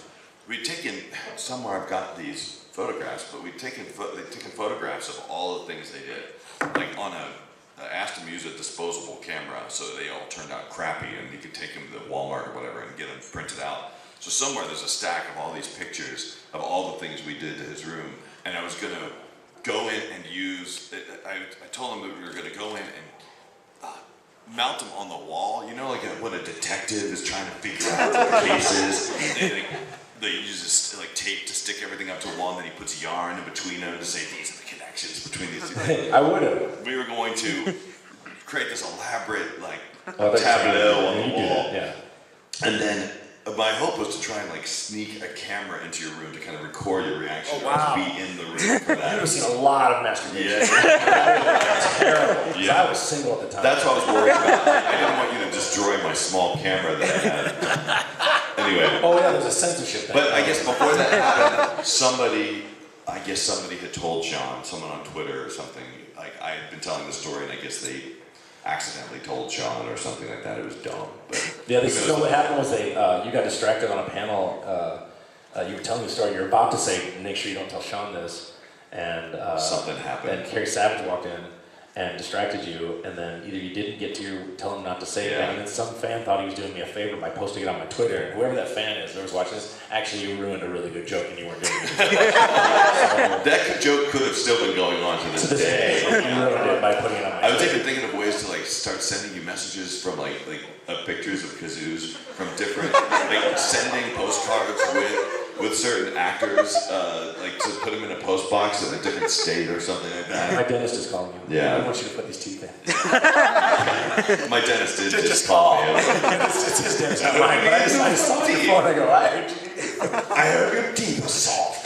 we'd taken somewhere. I've got these photographs, but they'd taken photographs of all the things they did, like on I asked them to use a disposable camera, so they all turned out crappy, and you could take them to Walmart or whatever and get them printed out. So somewhere there's a stack of all these pictures of all the things we did to his room, and I was going to go in and use, I told them that we were going to go in and mount them on the wall. You know, like when a detective is trying to figure out the cases, they use this tape to stick everything up to a wall, and then he puts yarn in between them to say these are the connections between these two things. I would have. We were going to create this elaborate tableau on the wall. Yeah. And then my hope was to try and sneak a camera into your room to kind of record your reaction. Oh, wow. Be in the room for that. You've seen a lot of masturbation. Yeah. Terrible. Yeah. I was single at the time. That's what I was worried about. I didn't want you to destroy my small camera that I had. Anyway. Oh yeah, there's a censorship thing. But I guess before that happened, somebody had told Sean, someone on Twitter or something, I had been telling the story, and I guess they accidentally told Sean or something like that. It was dumb. But yeah, what happened was you got distracted on a panel. You were telling the story. You're about to say, make sure you don't tell Sean this, and something happened. And Carrie Savage walked in and distracted you, and then either you didn't get to tell him not to say anything, and then some fan thought he was doing me a favor by posting it on my Twitter. And whoever that fan is, whoever's watching this, actually you ruined a really good joke, and you weren't doing it. That joke could have still been going on to this day. You ruined it by putting it on my Twitter. I was even thinking of ways to start sending you messages from pictures of kazoos from different sending postcards with certain actors to put them in a post box in a different state or something like that. My dentist is calling you. Yeah. I want you to put these teeth in. My dentist did just call me. It's his dentist, not mine. But I saw it before and I go, I heard your teeth were soft.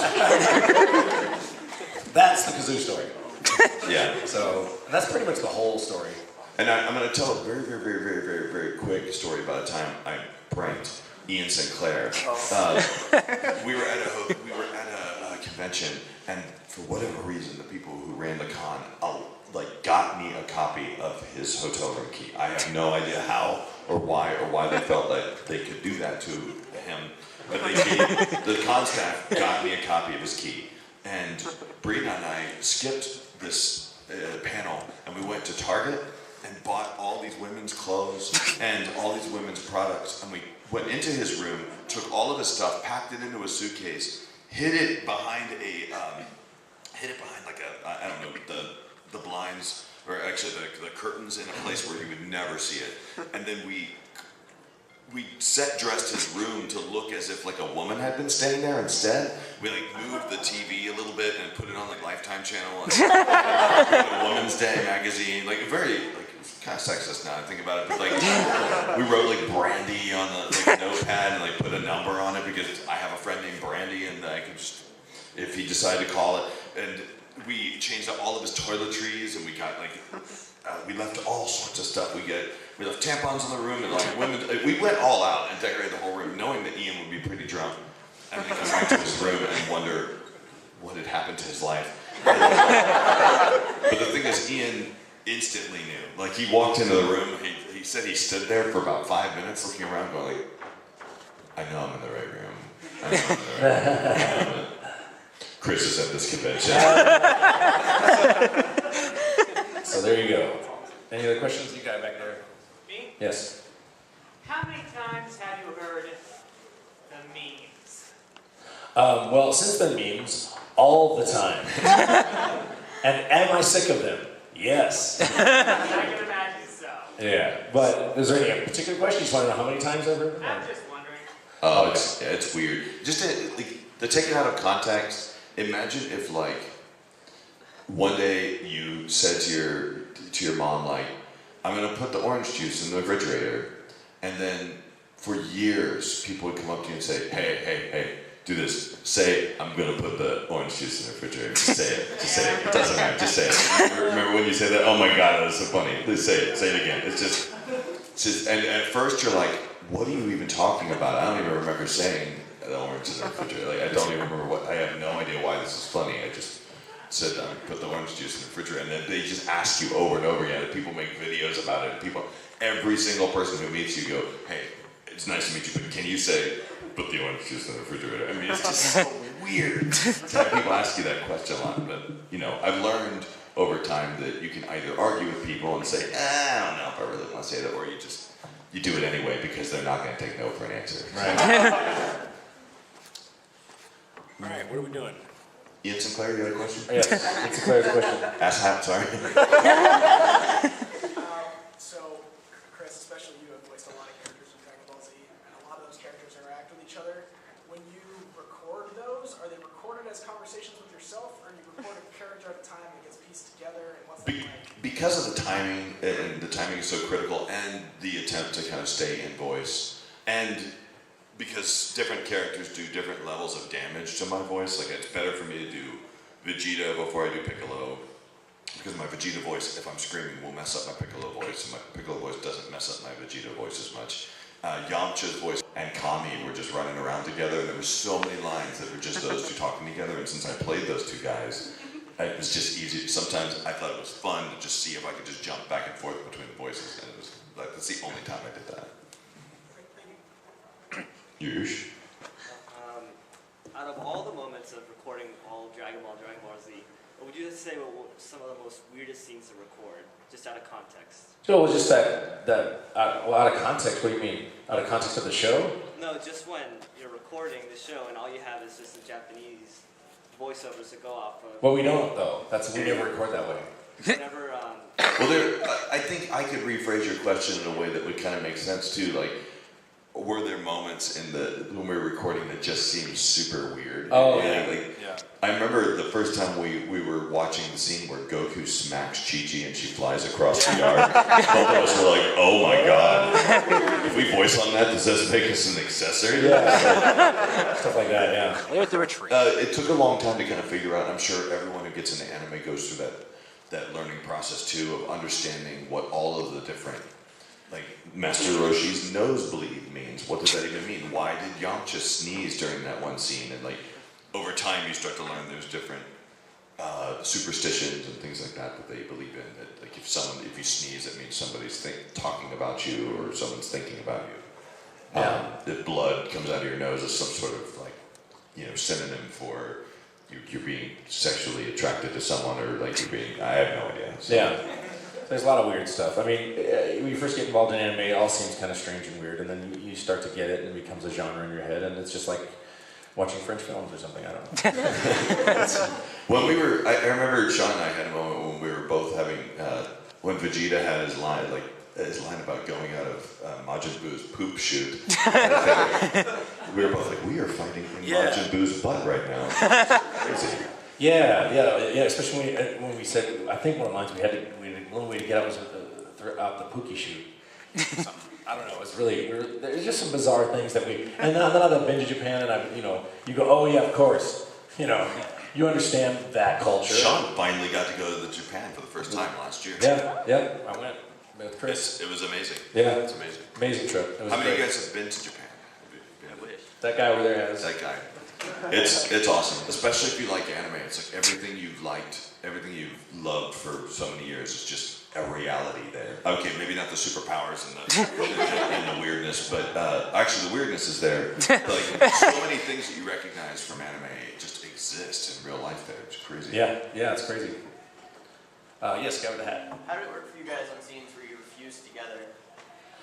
That's the kazoo story. Yeah. So, and that's pretty much the whole story. And I'm going to tell a very, very, very, very, very, very quick story about a time I pranked Ian Sinclair. We were at a convention, and for whatever reason, the people who ran the con got me a copy of his hotel room key. I have no idea how or why they felt like they could do that to him. But the con staff got me a copy of his key. And Brianna and I skipped this panel, and we went to Target and bought all these women's clothes and all these women's products. And we went into his room, took all of his stuff, packed it into a suitcase, hid it behind I don't know, the blinds, or actually the curtains in a place where he would never see it. And then we dressed his room to look as if like a woman had been staying there instead. We like moved the TV a little bit and put it on like Lifetime Channel and a Woman's Day magazine, like very it's kind of sexist now I think about it, but like we wrote like Brandy on the notepad and like put a number on it because I have a friend named Brandy and I could just, if he decided to call it, and we changed up all of his toiletries and we got like we left all sorts of stuff. We left tampons in the room and like women. We went all out and decorated the whole room, knowing that Ian would be pretty drunk and then come back to his room and wonder what had happened to his life. But the thing is, Ian instantly knew. Like he walked into the room. He said he stood there for about 5 minutes, looking around, going, like, "I know I'm in the right room. I know I'm in the right room." Chris is at this convention. So there you go. Any other questions? You got back there. Me? Yes. How many times have you heard the memes? Well, since then memes, all the time. And am I sick of them? Yes. I can imagine so. Yeah. But is there any particular question? You just want to know how many times I've heard them? I'm just wondering. Oh, it's weird. Just to take it out of context. Imagine if like one day you said to your mom like, "I'm gonna put the orange juice in the refrigerator," and then for years people would come up to you and say, "Hey, do this. Say I'm gonna put the orange juice in the refrigerator. Just say it. Just say it. It doesn't matter. Just say it." Remember when you say that? Oh my God, that was so funny. Please say it. Say it again. It's just. And at first you're like, "What are you even talking about?" I don't even remember saying the orange in the refrigerator. Like I don't even remember I have no idea why this is funny. I just said put the orange juice in the refrigerator, and then they just ask you over and over again. And people make videos about it. And every single person who meets you go, "Hey, it's nice to meet you, but can you say put the orange juice in the refrigerator?" I mean, it's just so weird to have people ask you that question a lot. But I've learned over time that you can either argue with people and say, "I don't know if I really want to say that," or you do it anyway because they're not going to take no for an answer. Right. All right, what are we doing? Ian Sinclair, you had a question? Yes, Ian Sinclair's question. Ask Hat, sorry. So, Chris, especially you have voiced a lot of characters in Dragon Ball Z, and a lot of those characters interact with each other. When you record those, are they recorded as conversations with yourself, or do you record a character at a time and it gets pieced together, and what's that like? Because of the timing, and the timing is so critical, and the attempt to kind of stay in voice, and because different characters do different levels of damage to my voice, like it's better for me to do Vegeta before I do Piccolo, because my Vegeta voice, if I'm screaming, will mess up my Piccolo voice, and my Piccolo voice doesn't mess up my Vegeta voice as much. Yamcha's voice and Kami were just running around together, and there were so many lines that were just those two talking together, and since I played those two guys, it was just easy. Sometimes I thought it was fun to just see if I could just jump back and forth between the voices, and it was like, that's the only time I did that. Yush? Out of all the moments of recording all of Dragon Ball Z, what would you say were some of the most weirdest scenes to record, just out of context? So it was just out of context, what do you mean? Out of context of the show? No, just when you're recording the show and all you have is just the Japanese voiceovers to go off of. Well, we don't, though. We never record that way. Whenever, Well, I think I could rephrase your question in a way that would kind of make sense too. Like, were there moments when we were recording that just seemed super weird? Oh, yeah. Yeah. I remember the first time we were watching the scene where Goku smacks Chi-Chi and she flies across the yard. Both of us were like, "Oh my God. If we voice on that, does this make us an accessory?" Yeah. Stuff like that, yeah. Clear through a tree. It took a long time to kind of figure out. I'm sure everyone who gets into anime goes through that learning process too, of understanding what all of the different like Master Roshi's nosebleed means. What does that even mean? Why did Yamcha sneeze during that one scene? And like over time, you start to learn there's different superstitions and things like that they believe in. That like if you sneeze, it means somebody's talking about you or someone's thinking about you. If blood comes out of your nose is some sort of like synonym for you're being sexually attracted to someone or like you're being. I have no idea. So. Yeah. There's a lot of weird stuff. I mean, when you first get involved in anime, it all seems kind of strange and weird, and then you start to get it, and it becomes a genre in your head, and it's just like watching French films or something. I don't know. When we were, I remember Sean and I had a moment when we were both having, when Vegeta had his line about going out of Majin Buu's poop chute. We were both like, we are fighting in Majin Buu's butt right now. It's crazy. Yeah, especially when we said, I think one of the lines the only way to get out was out the Pookie chute. I don't know, it's really, there's just some bizarre things that and then I've been to Japan and you go, oh yeah, of course, you understand that culture. Sean finally got to go to Japan for the first time last year. Yeah, I went with Chris. It was amazing. Yeah. It's amazing. Amazing trip. It was How many of great. you guys have been to Japan? I wish. That guy over there has. That guy. It's awesome, especially if you like anime. It's like everything you've liked, everything you've loved for so many years is just a reality there. Okay, maybe not the superpowers and the weirdness, but actually the weirdness is there. Like so many things that you recognize from anime just exist in real life there. It's crazy. Yeah, it's crazy. Yes, guy with the hat. How did it work for you guys on scenes where you were fused together?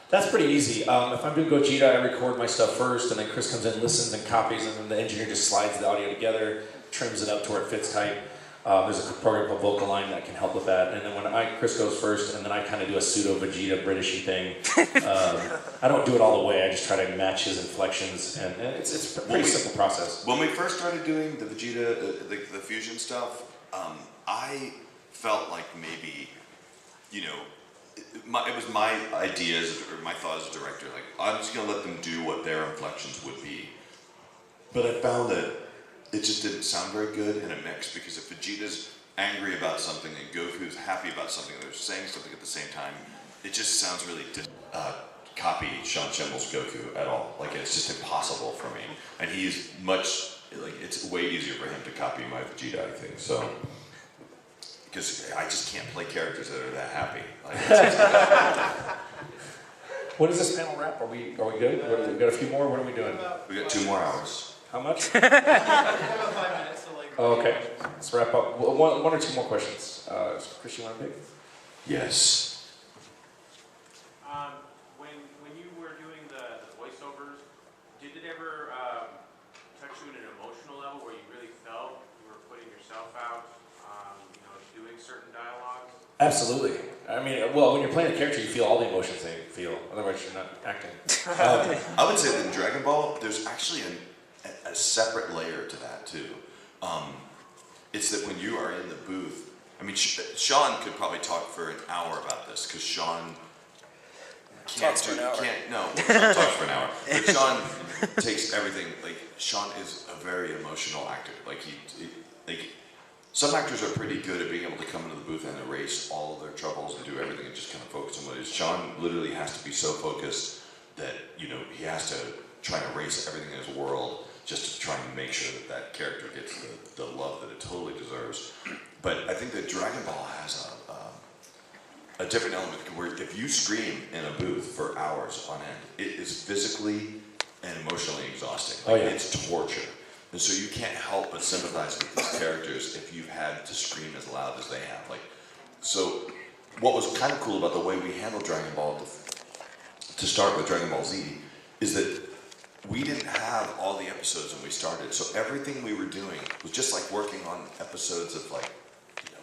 That's pretty easy. If I'm doing Gogeta, I record my stuff first, and then Chris comes in, listens, and copies, and then the engineer just slides the audio together, trims it up to where it fits tight. There's a program called Vocal Line that can help with that. And then when Chris goes first, and then I kind of do a pseudo Vegeta Britishy thing. I don't do it all the way. I just try to match his inflections, and it's a pretty simple process. When we first started doing the Vegeta, the fusion stuff, I felt like maybe, it was my ideas or my thought as a director. Like I'm just gonna let them do what their inflections would be. But I found that it just didn't sound very good in a mix because if Vegeta's angry about something and Goku's happy about something, they're saying something at the same time, it just sounds really copy Sean Schemmel's Goku at all. Like it's just impossible for me. And he's it's way easier for him to copy my Vegeta, I think. So. Because I just can't play characters that are that happy. What is this panel wrap? Are we good? We got a few more. What are we doing? We got 2 more hours. How much? We have about 5 minutes to Oh, okay. Let's wrap up. One or two more questions. Chris, you want to pick? Yes. When you were doing the voiceovers, did it ever touch you at an emotional level where you really felt you were putting yourself out, doing certain dialogues? Absolutely. I mean, well, when you're playing a character, you feel all the emotions they feel. Otherwise, you're not acting. I would say that in Dragon Ball, there's actually a separate layer to that too. It's that when you are in the booth, I mean, Sean could probably talk for an hour about this because Sean Sean talks for an hour. But Sean takes everything. Like Sean is a very emotional actor. Some actors are pretty good at being able to come into the booth and erase all of their troubles and do everything and just kind of focus on what it is. Sean literally has to be so focused that he has to try and erase everything in his world just to try and make sure that character gets the love that it totally deserves. But I think that Dragon Ball has a different element where if you scream in a booth for hours on end, it is physically and emotionally exhausting. It's torture. And so you can't help but sympathize with these characters if you've had to scream as loud as they have. So what was kind of cool about the way we handled Dragon Ball to start with Dragon Ball Z is that we didn't have all the episodes when we started. So everything we were doing was just like working on episodes of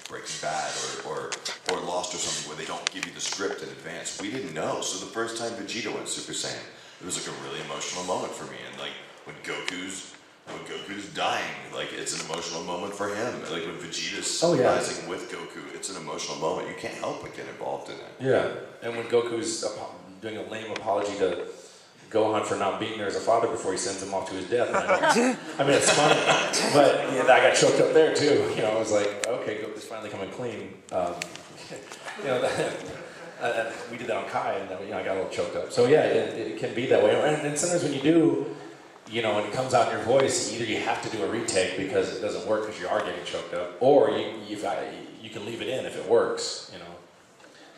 Breaking Bad or Lost or something where they don't give you the script in advance. We didn't know. So the first time Vegeta went Super Saiyan, it was a really emotional moment for me. And when Goku's dying, it's an emotional moment for him. When Vegeta's rising with Goku, it's an emotional moment. You can't help but get involved in it. Yeah, and when Goku's doing a lame apology to Gohan for not being there as a father before he sends him off to his death. I mean, it's funny, but I got choked up there too. I was like, okay, Goku's finally coming clean. we did that on Kai, and I got a little choked up. So yeah, it can be that way. And sometimes when you do, and it comes out in your voice, either you have to do a retake because it doesn't work because you are getting choked up, or you can leave it in if it works,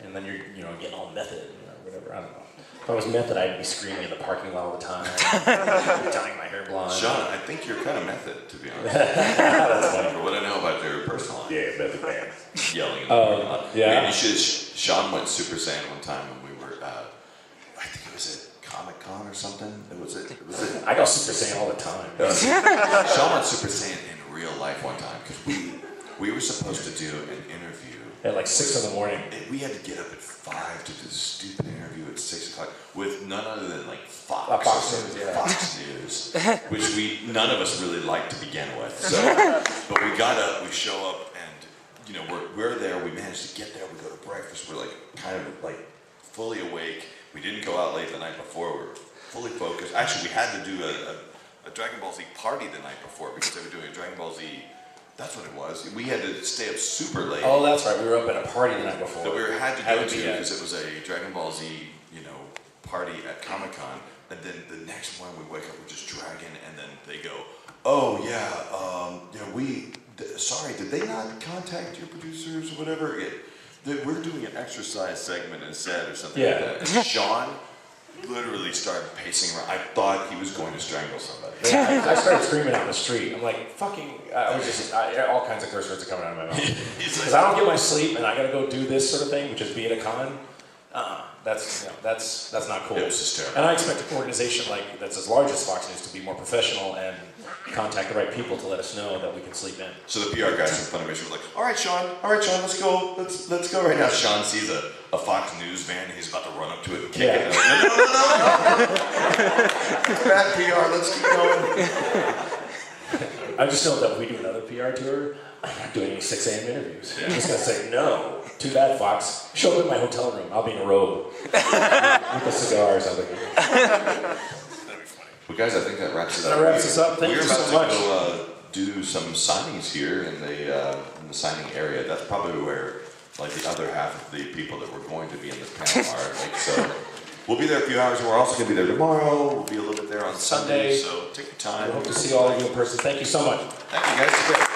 and then you're getting all method, whatever. I don't know. If I was method, I'd be screaming in the parking lot all the time, dyeing my hair blonde. Sean, I think you're kind of method, to be honest. That's funny. For what I know about your personal life. Yeah, method man. Yelling in the parking lot. Yeah. Sean went Super Saiyan one time when we were, I think it was at Comic Con or something. It was it. I go Super Saiyan all the time. Sean went Super Saiyan in real life one time because we were supposed to do an interview. At like 6 in the morning. And we had to get up at 5 to do this stupid interview at 6 o'clock with none other than like Fox. Fox News, yeah. Fox News, which none of us really liked to begin with. So, but we got up, we show up, and we're there. We managed to get there. We go to breakfast. We're like kind of like fully awake. We didn't go out late the night before. We were fully focused. Actually, we had to do a Dragon Ball Z party the night before because they were doing a Dragon Ball Z. That's what it was. We had to stay up super late. Oh, that's right. We were up at a party the night before. That we had to go to because it was a Dragon Ball Z, party at Comic Con. And then the next morning we wake up, we're just dragging, and then they go, "Oh yeah, sorry, did they not contact your producers or whatever? We're doing an exercise segment instead or something like that." And Sean literally started pacing around. I thought he was going to strangle somebody. Yeah, I started screaming out in the street. I'm like, all kinds of curse words are coming out of my mouth. Because I don't get my sleep, and I gotta go do this sort of thing, which is be at a con. That's not cool. It was hysterical. And I expect an organization that's as large as Fox News to be more professional and contact the right people to let us know that we can sleep in. So the PR guys in Funimation were like, all right, Sean, let's go right now. Sean sees a Fox News van, and he's about to run up to it and kick it. No. Bad PR, let's keep going. I just know that if we do another PR tour, I'm not doing any 6 a.m. interviews. I'm just going to say, no, too bad, Fox. Show up in my hotel room. I'll be in a robe with a cigar or something. Well, guys, I think that wraps it up. That wraps us up. Thank you so much. We're about to go do some signings here in the signing area. That's probably where the other half of the people that were going to be in this panel are. So we'll be there a few hours. We're also going to be there tomorrow. We'll be a little bit there on Sunday. So take your time. We hope to see all of you in person. Thank you so much. Thank you, guys.